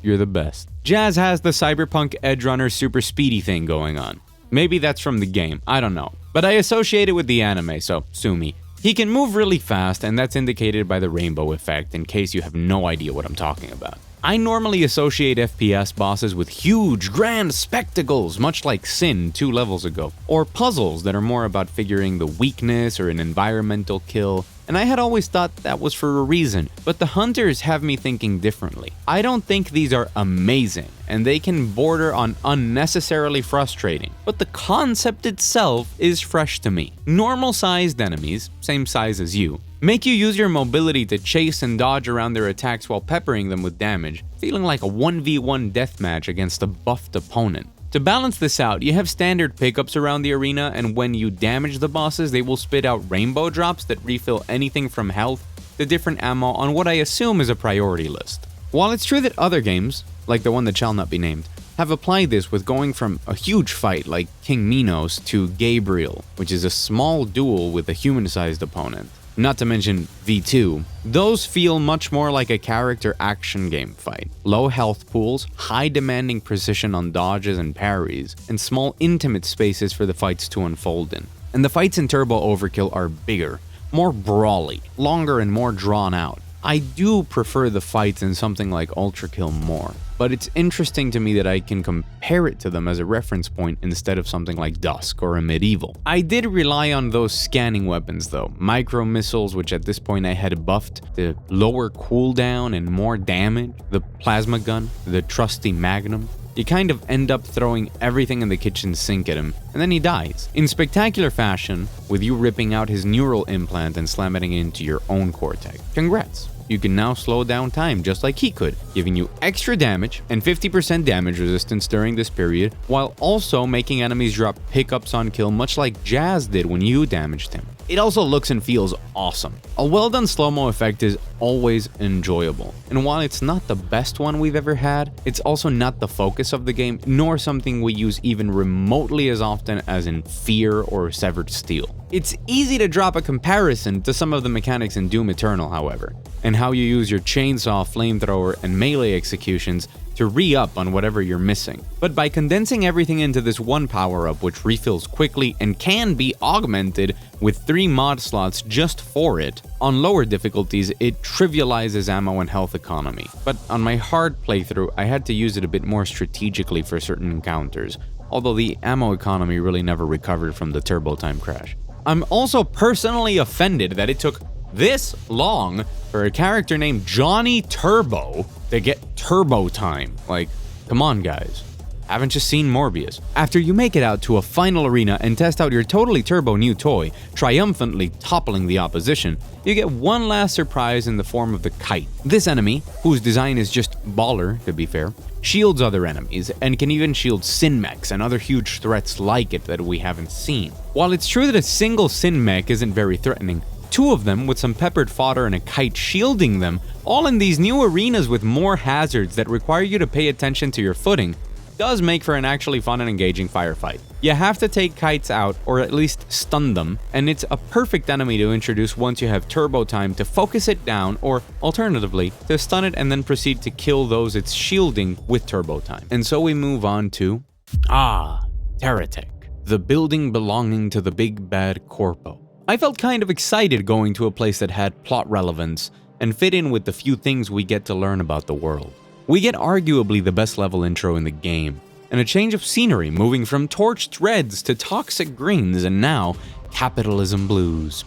You're the best. Jazz has the cyberpunk edgerunner super speedy thing going on. Maybe that's from the game, I don't know. But I associate it with the anime, so sue me. He can move really fast, and that's indicated by the rainbow effect, in case you have no idea what I'm talking about. I normally associate FPS bosses with huge, grand spectacles, much like Sin 2 levels ago, or puzzles that are more about figuring the weakness or an environmental kill, and I had always thought that was for a reason, but the Hunters have me thinking differently. I don't think these are amazing, and they can border on unnecessarily frustrating, but the concept itself is fresh to me. Normal-sized enemies, same size as you, make you use your mobility to chase and dodge around their attacks while peppering them with damage, feeling like a 1v1 deathmatch against a buffed opponent. To balance this out, you have standard pickups around the arena, and when you damage the bosses, they will spit out rainbow drops that refill anything from health to different ammo on what I assume is a priority list. While it's true that other games, like the one that shall not be named, have applied this with going from a huge fight like King Minos to Gabriel, which is a small duel with a human-sized opponent, not to mention V2, those feel much more like a character action game fight. Low health pools, high demanding precision on dodges and parries, and small intimate spaces for the fights to unfold in. And the fights in Turbo Overkill are bigger, more brawly, longer and more drawn out. I do prefer the fights in something like Ultrakill more, but it's interesting to me that I can compare it to them as a reference point instead of something like Dusk or a Medieval. I did rely on those scanning weapons though, micro missiles, which at this point I had buffed to lower cooldown and more damage, the plasma gun, the trusty Magnum. You kind of end up throwing everything in the kitchen sink at him, and then he dies. In spectacular fashion, with you ripping out his neural implant and slamming it into your own cortex. Congrats! You can now slow down time just like he could, giving you extra damage and 50% damage resistance during this period, while also making enemies drop pickups on kill much like Jazz did when you damaged him. It also looks and feels awesome. A well done slow-mo effect is always enjoyable, and while it's not the best one we've ever had, it's also not the focus of the game, nor something we use even remotely as often as in Fear or Severed Steel. It's easy to drop a comparison to some of the mechanics in Doom Eternal, however, and how you use your chainsaw, flamethrower, and melee executions to re-up on whatever you're missing. But by condensing everything into this one power-up which refills quickly and can be augmented with 3 mod slots just for it, on lower difficulties it trivializes ammo and health economy. But on my hard playthrough I had to use it a bit more strategically for certain encounters, although the ammo economy really never recovered from the turbo time crash. I'm also personally offended that it took this long for a character named Johnny Turbo to get turbo time. Like, come on guys, haven't you seen Morbius? After you make it out to a final arena and test out your totally turbo new toy, triumphantly toppling the opposition, you get one last surprise in the form of the Kite. This enemy, whose design is just baller to be fair, shields other enemies, and can even shield Sin Mechs and other huge threats like it that we haven't seen. While it's true that a single Sin Mech isn't very threatening, 2 of them with some peppered fodder and a kite shielding them, all in these new arenas with more hazards that require you to pay attention to your footing, does make for an actually fun and engaging firefight. You have to take kites out, or at least stun them, and it's a perfect enemy to introduce once you have turbo time to focus it down, or alternatively, to stun it and then proceed to kill those it's shielding with turbo time. And so we move on to Terratech, the building belonging to the big bad Corpo. I felt kind of excited going to a place that had plot relevance and fit in with the few things we get to learn about the world. We get arguably the best level intro in the game, and a change of scenery moving from torched reds to toxic greens and now capitalism blues.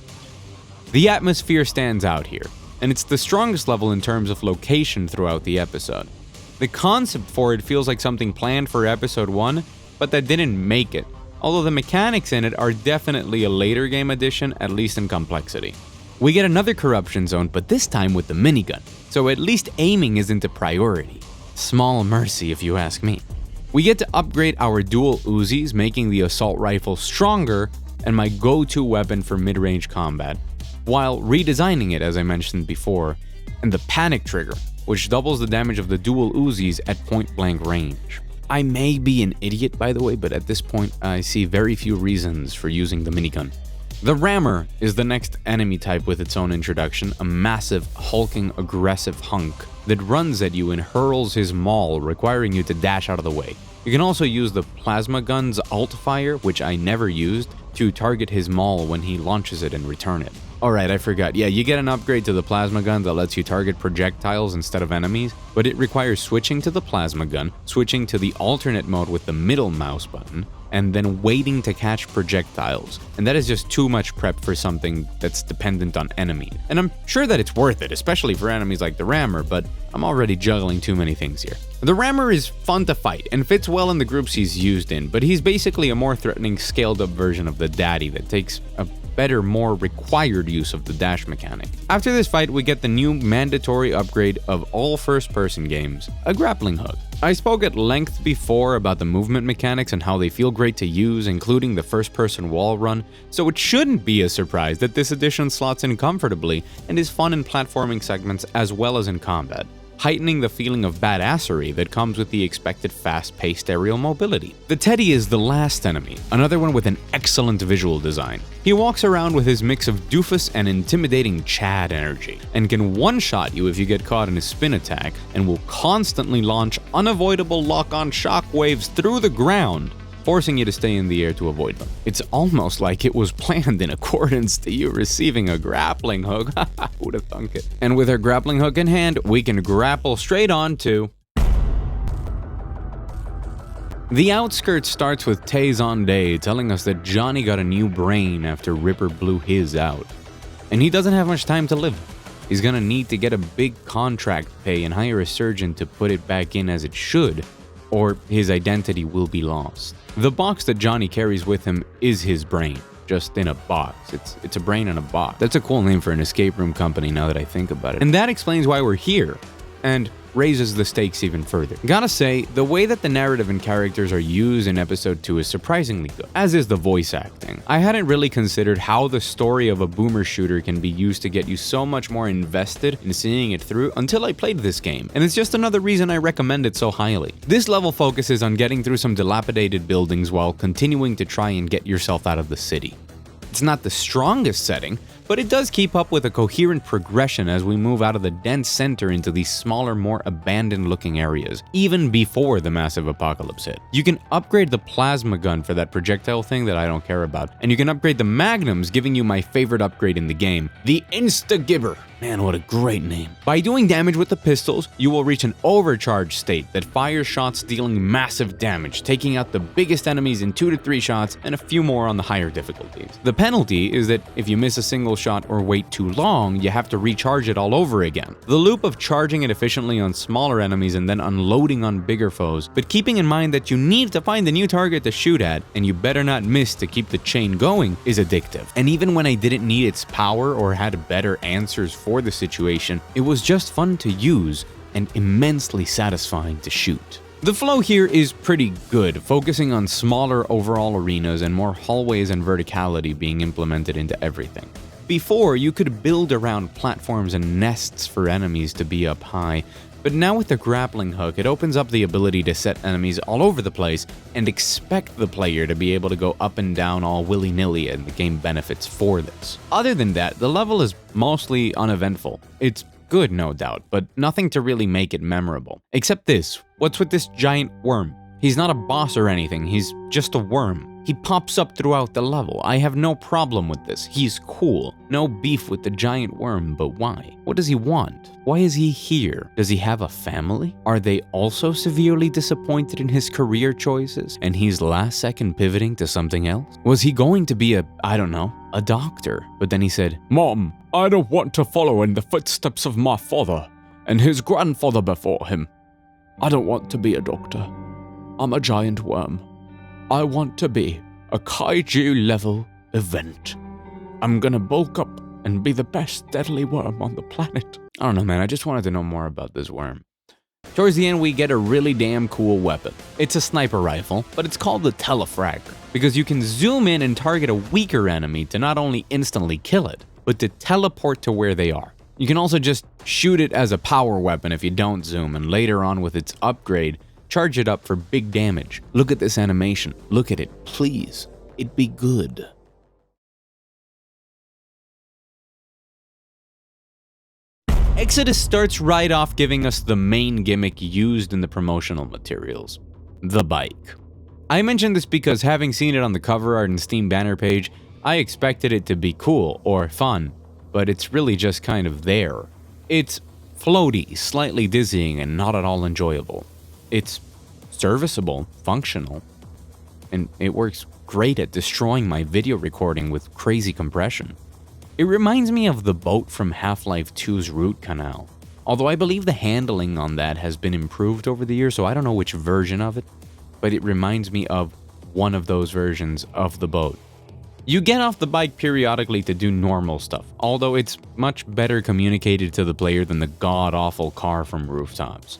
The atmosphere stands out here, and it's the strongest level in terms of location throughout the episode. The concept for it feels like something planned for episode 1, but that didn't make it, although the mechanics in it are definitely a later game addition, at least in complexity. We get another corruption zone, but this time with the minigun, so at least aiming isn't a priority. Small mercy if you ask me. We get to upgrade our dual Uzis, making the assault rifle stronger and my go-to weapon for mid-range combat, while redesigning it as I mentioned before, and the panic trigger, which doubles the damage of the dual Uzis at point-blank range. I may be an idiot, by the way, but at this point I see very few reasons for using the minigun. The Rammer is the next enemy type with its own introduction, a massive, hulking, aggressive hunk that runs at you and hurls his maul, requiring you to dash out of the way. You can also use the plasma gun's alt fire, which I never used, to target his maul when he launches it and return it. Alright, I forgot. Yeah, you get an upgrade to the plasma gun that lets you target projectiles instead of enemies, but it requires switching to the plasma gun, switching to the alternate mode with the middle mouse button, and then waiting to catch projectiles. And that is just too much prep for something that's dependent on enemies. And I'm sure that it's worth it, especially for enemies like the Rammer, but I'm already juggling too many things here. The Rammer is fun to fight and fits well in the groups he's used in, but he's basically a more threatening scaled up version of the Daddy that takes a better, more required use of the dash mechanic. After this fight, we get the new mandatory upgrade of all first-person games, a grappling hook. I spoke at length before about the movement mechanics and how they feel great to use, including the first-person wall run, so it shouldn't be a surprise that this edition slots in comfortably and is fun in platforming segments as well as in combat, heightening the feeling of badassery that comes with the expected fast-paced aerial mobility. The Teddy is the last enemy, another one with an excellent visual design. He walks around with his mix of doofus and intimidating Chad energy, and can one-shot you if you get caught in his spin attack, and will constantly launch unavoidable lock-on shockwaves through the ground, forcing you to stay in the air to avoid them. It's almost like it was planned in accordance to you receiving a grappling hook. Who'd have thunk it? And with our grappling hook in hand, we can grapple straight on to... The Outskirts starts with Taze on Day telling us that Johnny got a new brain after Ripper blew his out. And he doesn't have much time to live. He's gonna need to get a big contract pay and hire a surgeon to put it back in as it should, or his identity will be lost. The box that Johnny carries with him is his brain, just in a box. It's a brain in a box. That's a cool name for an escape room company now that I think about it. And that explains why we're here, and raises the stakes even further. Gotta say, the way that the narrative and characters are used in episode 2 is surprisingly good, as is the voice acting. I hadn't really considered how the story of a boomer shooter can be used to get you so much more invested in seeing it through until I played this game, and it's just another reason I recommend it so highly. This level focuses on getting through some dilapidated buildings while continuing to try and get yourself out of the city. It's not the strongest setting, but it does keep up with a coherent progression as we move out of the dense center into these smaller, more abandoned-looking areas, even before the massive apocalypse hit. You can upgrade the plasma gun for that projectile thing that I don't care about, and you can upgrade the magnums, giving you my favorite upgrade in the game, the Insta-Gibber. Man, what a great name. By doing damage with the pistols, you will reach an overcharge state that fires shots dealing massive damage, taking out the biggest enemies in 2 to 3 shots and a few more on the higher difficulties. The penalty is that if you miss a single shot or wait too long, you have to recharge it all over again. The loop of charging it efficiently on smaller enemies and then unloading on bigger foes, but keeping in mind that you need to find a new target to shoot at, and you better not miss to keep the chain going, is addictive. And even when I didn't need its power or had better answers for the situation, it was just fun to use and immensely satisfying to shoot. The flow here is pretty good, focusing on smaller overall arenas and more hallways and verticality being implemented into everything. Before, you could build around platforms and nests for enemies to be up high, but now with the grappling hook, it opens up the ability to set enemies all over the place and expect the player to be able to go up and down all willy-nilly, and the game benefits for this. Other than that, the level is mostly uneventful. It's good, no doubt, but nothing to really make it memorable. Except this, what's with this giant worm? He's not a boss or anything, he's just a worm. He pops up throughout the level. I have no problem with this. He's cool. No beef with the giant worm, but why? What does he want? Why is he here? Does he have a family? Are they also severely disappointed in his career choices and he's last second pivoting to something else? Was he going to be a doctor? But then he said, Mom, I don't want to follow in the footsteps of my father and his grandfather before him. I don't want to be a doctor. I'm a giant worm. I want to be a kaiju level event. I'm gonna bulk up and be the best deadly worm on the planet. I don't know, man. I just wanted to know more about this worm. Towards the end, we get a really damn cool weapon. It's a sniper rifle, but it's called the Telefragger because you can zoom in and target a weaker enemy to not only instantly kill it, but to teleport to where they are. You can also just shoot it as a power weapon if you don't zoom, and later on with its upgrade, charge it up for big damage. Look at this animation. Look at it, please. It be good. Exodus starts right off giving us the main gimmick used in the promotional materials, the bike. I mentioned this because having seen it on the cover art and Steam banner page, I expected it to be cool or fun, but it's really just kind of there. It's floaty, slightly dizzying, and not at all enjoyable. It's serviceable, functional, and it works great at destroying my video recording with crazy compression. It reminds me of the boat from Half-Life 2's root canal, although I believe the handling on that has been improved over the years, so I don't know which version of it, but it reminds me of one of those versions of the boat. You get off the bike periodically to do normal stuff, although it's much better communicated to the player than the god-awful car from Rooftops.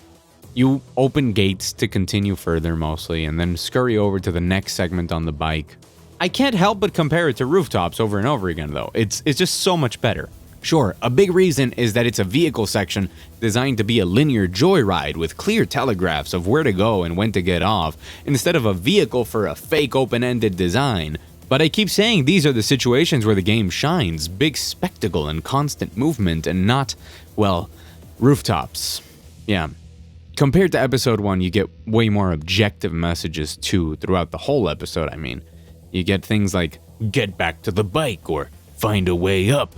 You open gates to continue further mostly, and then scurry over to the next segment on the bike. I can't help but compare it to Rooftops over and over again though, it's just so much better. Sure, a big reason is that it's a vehicle section designed to be a linear joyride with clear telegraphs of where to go and when to get off, instead of a vehicle for a fake open-ended design. But I keep saying these are the situations where the game shines, big spectacle and constant movement, and not, well, Rooftops. Yeah. Compared to episode 1, you get way more objective messages too throughout the whole episode, I mean. You get things like, get back to the bike, or find a way up,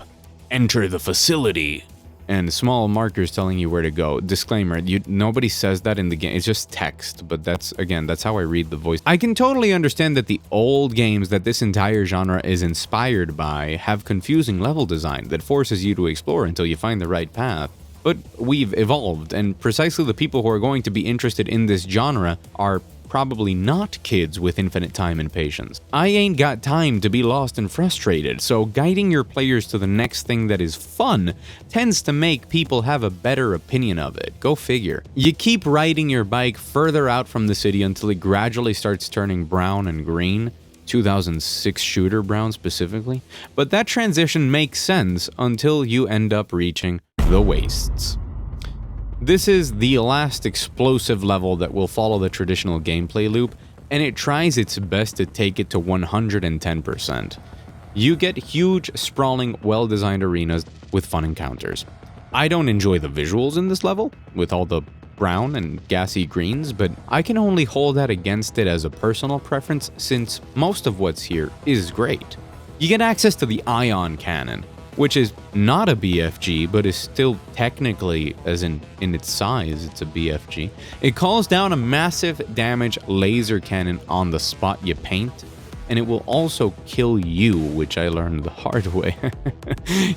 enter the facility, and small markers telling you where to go. Disclaimer, nobody says that in the game, it's just text, but that's how I read the voice. I can totally understand that the old games that this entire genre is inspired by have confusing level design that forces you to explore until you find the right path. But we've evolved, and precisely the people who are going to be interested in this genre are probably not kids with infinite time and patience. I ain't got time to be lost and frustrated, so guiding your players to the next thing that is fun tends to make people have a better opinion of it. Go figure. You keep riding your bike further out from the city until it gradually starts turning brown and green, 2006 shooter brown specifically, but that transition makes sense until you end up reaching the wastes. This is the last explosive level that will follow the traditional gameplay loop, and it tries its best to take it to 110%. You get huge, sprawling, well-designed arenas with fun encounters. I don't enjoy the visuals in this level, with all the brown and gassy greens, but I can only hold that against it as a personal preference since most of what's here is great. You get access to the ion cannon, which is not a BFG, but is still technically, as in its size, it's a BFG. It calls down a massive damage laser cannon on the spot you paint, and it will also kill you, which I learned the hard way.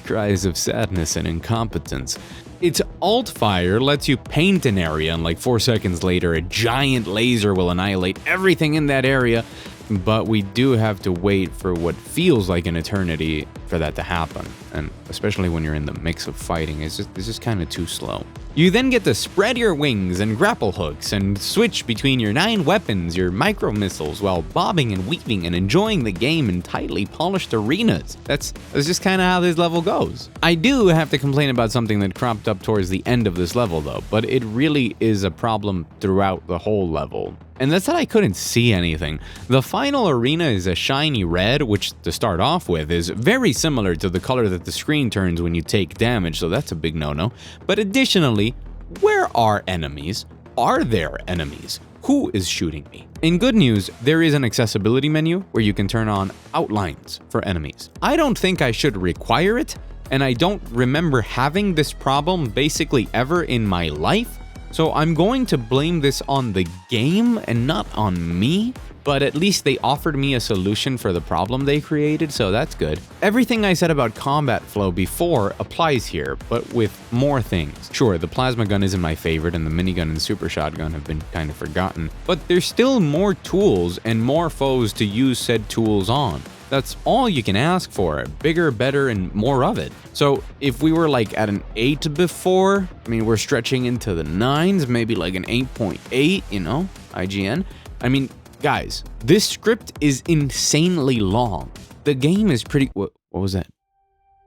Cries of sadness and incompetence. Its alt fire lets you paint an area, and like 4 seconds later, a giant laser will annihilate everything in that area, but we do have to wait for what feels like an eternity for that to happen, and especially when you're in the mix of fighting, it's just kind of too slow. You then get to spread your wings and grapple hooks and switch between your 9 weapons, your micro missiles, while bobbing and weaving and enjoying the game in tightly polished arenas. That's just kind of how this level goes. I do have to complain about something that cropped up towards the end of this level though, but it really is a problem throughout the whole level. And that's that I couldn't see anything. The final arena is a shiny red, which to start off with is very similar to the color that the screen turns when you take damage, so that's a big no-no. But additionally, where are enemies? Are there enemies? Who is shooting me? In good news, there is an accessibility menu where you can turn on outlines for enemies. I don't think I should require it, and I don't remember having this problem basically ever in my life, so I'm going to blame this on the game and not on me. But at least they offered me a solution for the problem they created, so that's good. Everything I said about combat flow before applies here, but with more things. Sure, the plasma gun isn't my favorite, and the minigun and super shotgun have been kind of forgotten, but there's still more tools and more foes to use said tools on. That's all you can ask for, bigger, better, and more of it. So if we were like at an 8 before, I mean, we're stretching into the 9s, maybe like an 8.8, you know, IGN. I mean, guys, this script is insanely long. The game is pretty... What was that?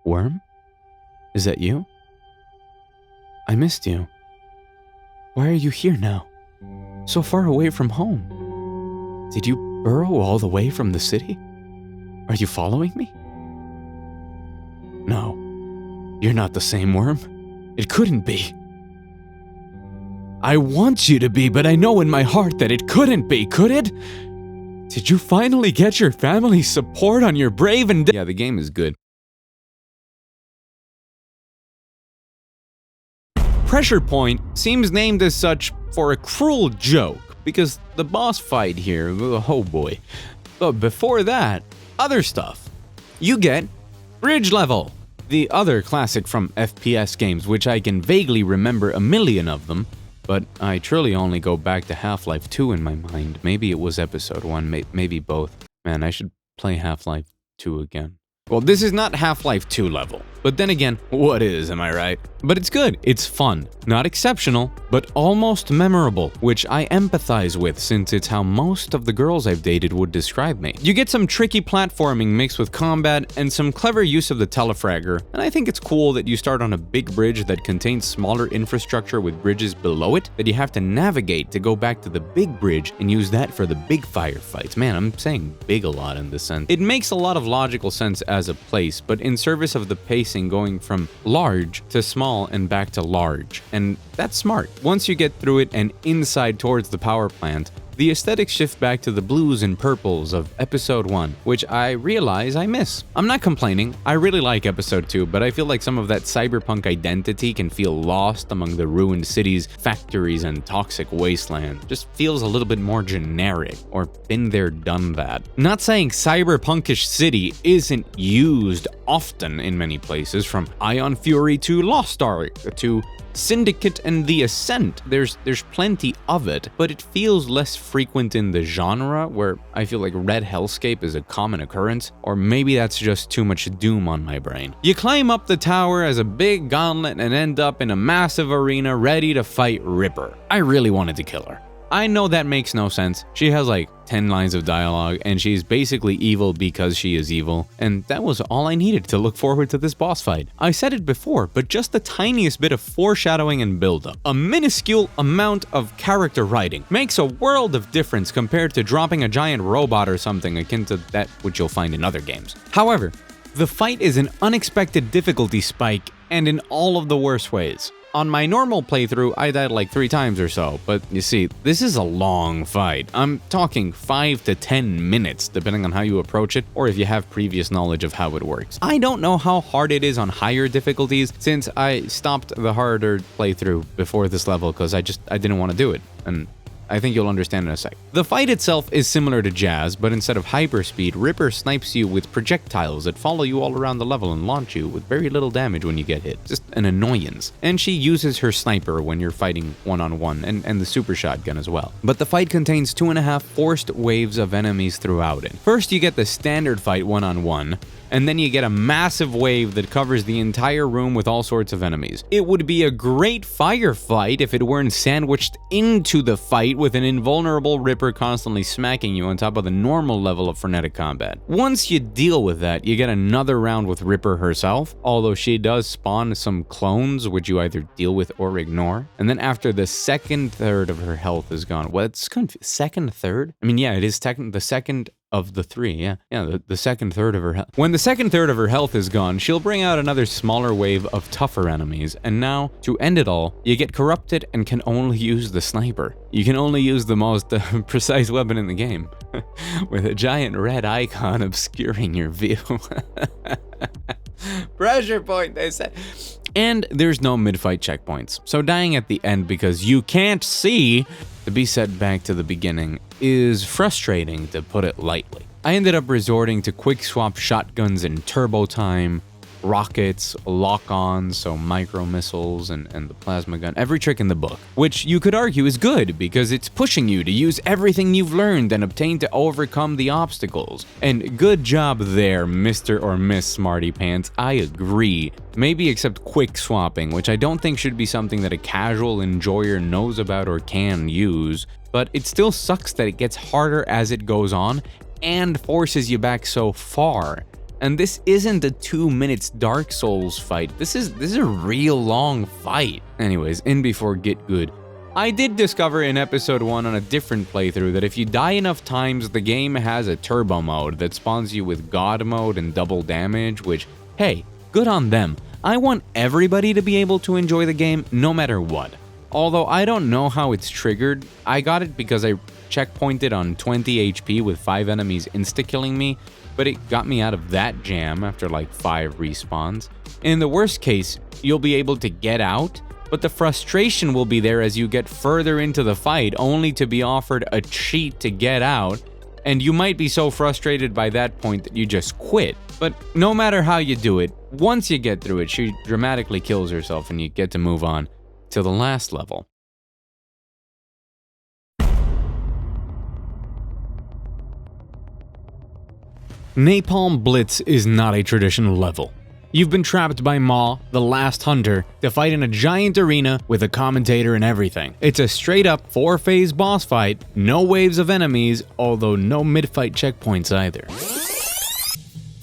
Worm? Is that you? I missed you. Why are you here now? So far away from home. Did you burrow all the way from the city? Are you following me? No. You're not the same worm. It couldn't be. I want you to be, but I know in my heart that it couldn't be, could it? Did you finally get your family's support on your brave and... Yeah, the game is good. Pressure Point seems named as such for a cruel joke, because the boss fight here, oh boy. But before that, other stuff. You get Bridge Level, the other classic from FPS games, which I can vaguely remember a million of them. But I truly only go back to Half-Life 2 in my mind. Maybe it was Episode 1, maybe both. Man, I should play Half-Life 2 again. Well, this is not Half-Life 2 level. But then again, what is, am I right? But it's good, it's fun. Not exceptional, but almost memorable, which I empathize with since it's how most of the girls I've dated would describe me. You get some tricky platforming mixed with combat and some clever use of the telefragger, and I think it's cool that you start on a big bridge that contains smaller infrastructure with bridges below it that you have to navigate to go back to the big bridge and use that for the big firefights. Man, I'm saying big a lot in this sense. It makes a lot of logical sense as a place, but in service of the pacing going from large to small and back to large, and that's smart. Once you get through it and inside towards the power plant, the aesthetics shift back to the blues and purples of Episode 1, which I realize I miss. I'm not complaining, I really like Episode 2, but I feel like some of that cyberpunk identity can feel lost among the ruined cities, factories, and toxic wasteland. Just feels a little bit more generic, or been there, done that. Not saying cyberpunkish city isn't used often in many places, from Ion Fury to Lost Ark to Syndicate and the Ascent. There's plenty of it, but it feels less frequent in the genre, where I feel like Red Hellscape is a common occurrence, or maybe that's just too much Doom on my brain. You climb up the tower as a big gauntlet and end up in a massive arena ready to fight Ripper. I really wanted to kill her. I know that makes no sense. She has like 10 lines of dialogue, and she's basically evil because she is evil, and that was all I needed to look forward to this boss fight. I said it before, but just the tiniest bit of foreshadowing and build-up, a minuscule amount of character writing, makes a world of difference compared to dropping a giant robot or something akin to that which you'll find in other games. However, the fight is an unexpected difficulty spike, and in all of the worst ways. On my normal playthrough, I died like 3 times or so, but you see, this is a long fight. I'm talking 5 to 10 minutes, depending on how you approach it, or if you have previous knowledge of how it works. I don't know how hard it is on higher difficulties, since I stopped the harder playthrough before this level, because I didn't want to do it, and I think you'll understand in a sec. The fight itself is similar to Jazz, but instead of hyperspeed, Ripper snipes you with projectiles that follow you all around the level and launch you with very little damage when you get hit. Just an annoyance. And she uses her sniper when you're fighting one-on-one, and the super shotgun as well. But the fight contains 2.5 forced waves of enemies throughout it. First, you get the standard fight one-on-one, and then you get a massive wave that covers the entire room with all sorts of enemies. It would be a great firefight if it weren't sandwiched into the fight with an invulnerable Ripper constantly smacking you on top of the normal level of frenetic combat. Once you deal with that, you get another round with Ripper herself, although she does spawn some clones which you either deal with or ignore. And then after the second third of her health is gone, second third? I mean, yeah, it is the second of the 3, yeah, the second third of her health. When the second third of her health is gone, she'll bring out another smaller wave of tougher enemies, and now, to end it all, you get corrupted and can only use the sniper. You can only use the most precise weapon in the game, with a giant red icon obscuring your view. Pressure point, they said. And there's no mid-fight checkpoints, so dying at the end because you can't see, to be set back to the beginning, is frustrating, to put it lightly. I ended up resorting to quick swap shotguns in turbo time, rockets, lock-ons, so micro missiles, and the plasma gun, every trick in the book, which you could argue is good because it's pushing you to use everything you've learned and obtained to overcome the obstacles. And good job there, Mr. or Miss Smarty Pants, I agree. Maybe except quick swapping, which I don't think should be something that a casual enjoyer knows about or can use, but it still sucks that it gets harder as it goes on and forces you back so far. And this isn't a 2 minutes Dark Souls fight. This is a real long fight. Anyways, in before get good. I did discover in episode 1 on a different playthrough that if you die enough times, the game has a turbo mode that spawns you with God mode and double damage, which, hey, good on them. I want everybody to be able to enjoy the game no matter what. Although I don't know how it's triggered. I got it because I checkpointed on 20 HP with 5 enemies insta-killing me, but it got me out of that jam after like 5 respawns. In the worst case, you'll be able to get out, but the frustration will be there as you get further into the fight, only to be offered a cheat to get out, and you might be so frustrated by that point that you just quit. But no matter how you do it, once you get through it, she dramatically kills herself and you get to move on to the last level. Napalm Blitz is not a traditional level. You've been trapped by Maw, the last hunter, to fight in a giant arena with a commentator and everything. It's a straight up 4-phase boss fight, no waves of enemies, although no mid-fight checkpoints either.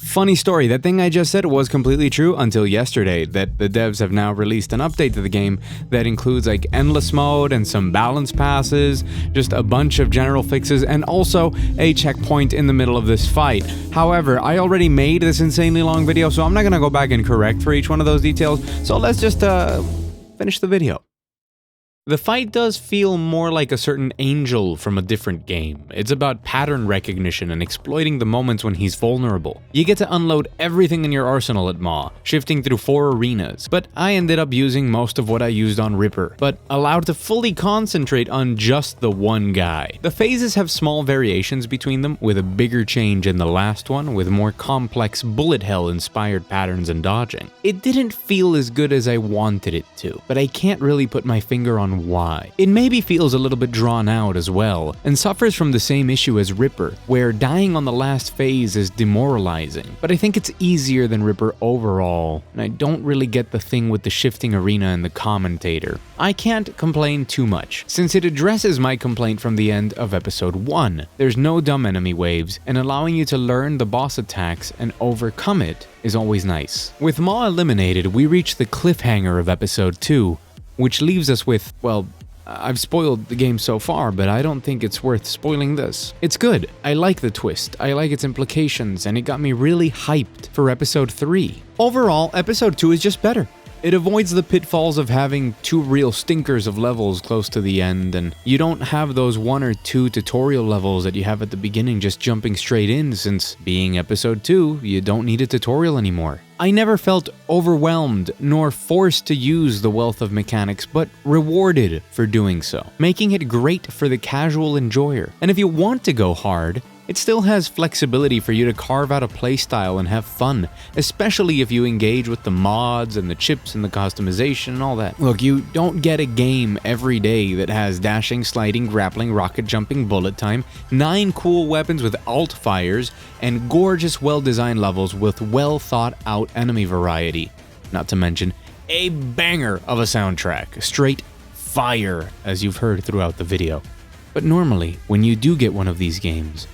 Funny story, that thing I just said was completely true until yesterday, that the devs have now released an update to the game that includes like endless mode and some balance passes, just a bunch of general fixes, and also a checkpoint in the middle of this fight. However, I already made this insanely long video, so I'm not gonna go back and correct for each one of those details, so let's just finish the video. The fight does feel more like a certain angel from a different game. It's about pattern recognition and exploiting the moments when he's vulnerable. You get to unload everything in your arsenal at Maw, shifting through 4 arenas, but I ended up using most of what I used on Ripper, but allowed to fully concentrate on just the one guy. The phases have small variations between them, with a bigger change in the last one, with more complex bullet hell inspired patterns and dodging. It didn't feel as good as I wanted it to, but I can't really put my finger on why. It maybe feels a little bit drawn out as well, and suffers from the same issue as Ripper, where dying on the last phase is demoralizing, but I think it's easier than Ripper overall, and I don't really get the thing with the shifting arena and the commentator. I can't complain too much, since it addresses my complaint from the end of episode 1. There's no dumb enemy waves, and allowing you to learn the boss attacks and overcome it is always nice. With Maw eliminated, we reach the cliffhanger of episode 2, which leaves us with, well, I've spoiled the game so far, but I don't think it's worth spoiling this. It's good. I like the twist, I like its implications, and it got me really hyped for episode 3. Overall, episode 2 is just better. It avoids the pitfalls of having 2 real stinkers of levels close to the end, and you don't have those 1 or 2 tutorial levels that you have at the beginning just jumping straight in, since being episode 2, you don't need a tutorial anymore. I never felt overwhelmed nor forced to use the wealth of mechanics, but rewarded for doing so, making it great for the casual enjoyer. And if you want to go hard, it still has flexibility for you to carve out a playstyle and have fun, especially if you engage with the mods and the chips and the customization and all that. Look, you don't get a game every day that has dashing, sliding, grappling, rocket jumping, bullet time, 9 cool weapons with alt fires, and gorgeous well-designed levels with well-thought-out enemy variety. Not to mention a banger of a soundtrack, straight fire, as you've heard throughout the video. But normally, when you do get one of these games,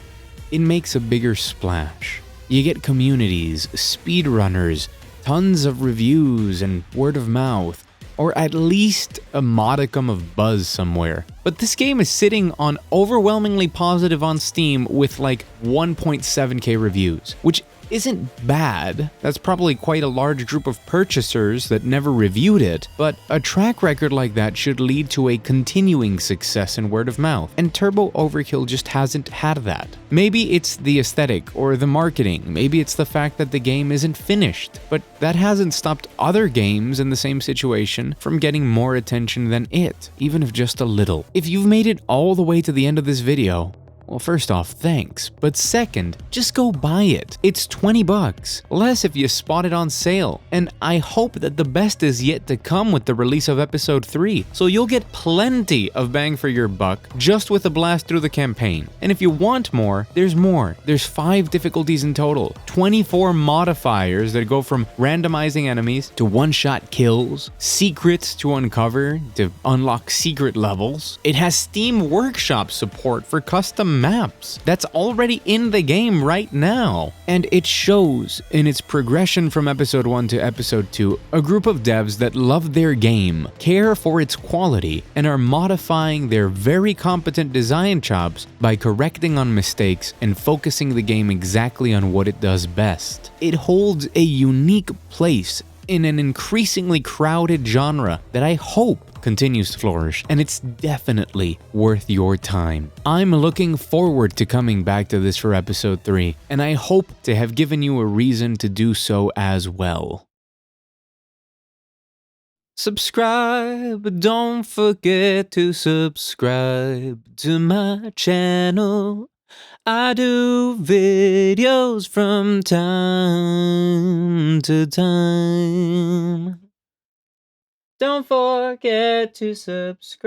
it makes a bigger splash. You get communities, speedrunners, tons of reviews, and word of mouth, or at least a modicum of buzz somewhere. But this game is sitting on overwhelmingly positive on Steam with like 1.7k reviews, which isn't bad. That's probably quite a large group of purchasers that never reviewed it, but a track record like that should lead to a continuing success in word of mouth, and Turbo Overkill just hasn't had that. Maybe it's the aesthetic or the marketing, maybe it's the fact that the game isn't finished, but that hasn't stopped other games in the same situation from getting more attention than it, even if just a little. If you've made it all the way to the end of this video, well, first off, thanks, but second, just go buy it. It's 20 bucks, less if you spot it on sale, and I hope that the best is yet to come with the release of episode 3, so you'll get plenty of bang for your buck just with a blast through the campaign. And if you want more, there's more. There's 5 difficulties in total, 24 modifiers that go from randomizing enemies to one-shot kills, secrets to uncover to unlock secret levels. It has Steam Workshop support for custom maps that's already in the game right now, and it shows in its progression from episode 1 to episode 2 a group of devs that love their game, care for its quality, and are modifying their very competent design chops by correcting on mistakes and focusing the game exactly on what it does best. It holds a unique place in an increasingly crowded genre that I hope continues to flourish, and it's definitely worth your time. I'm looking forward to coming back to this for episode 3, and I hope to have given you a reason to do so as well. Subscribe, don't forget to subscribe to my channel. I do videos from time to time. Don't forget to subscribe.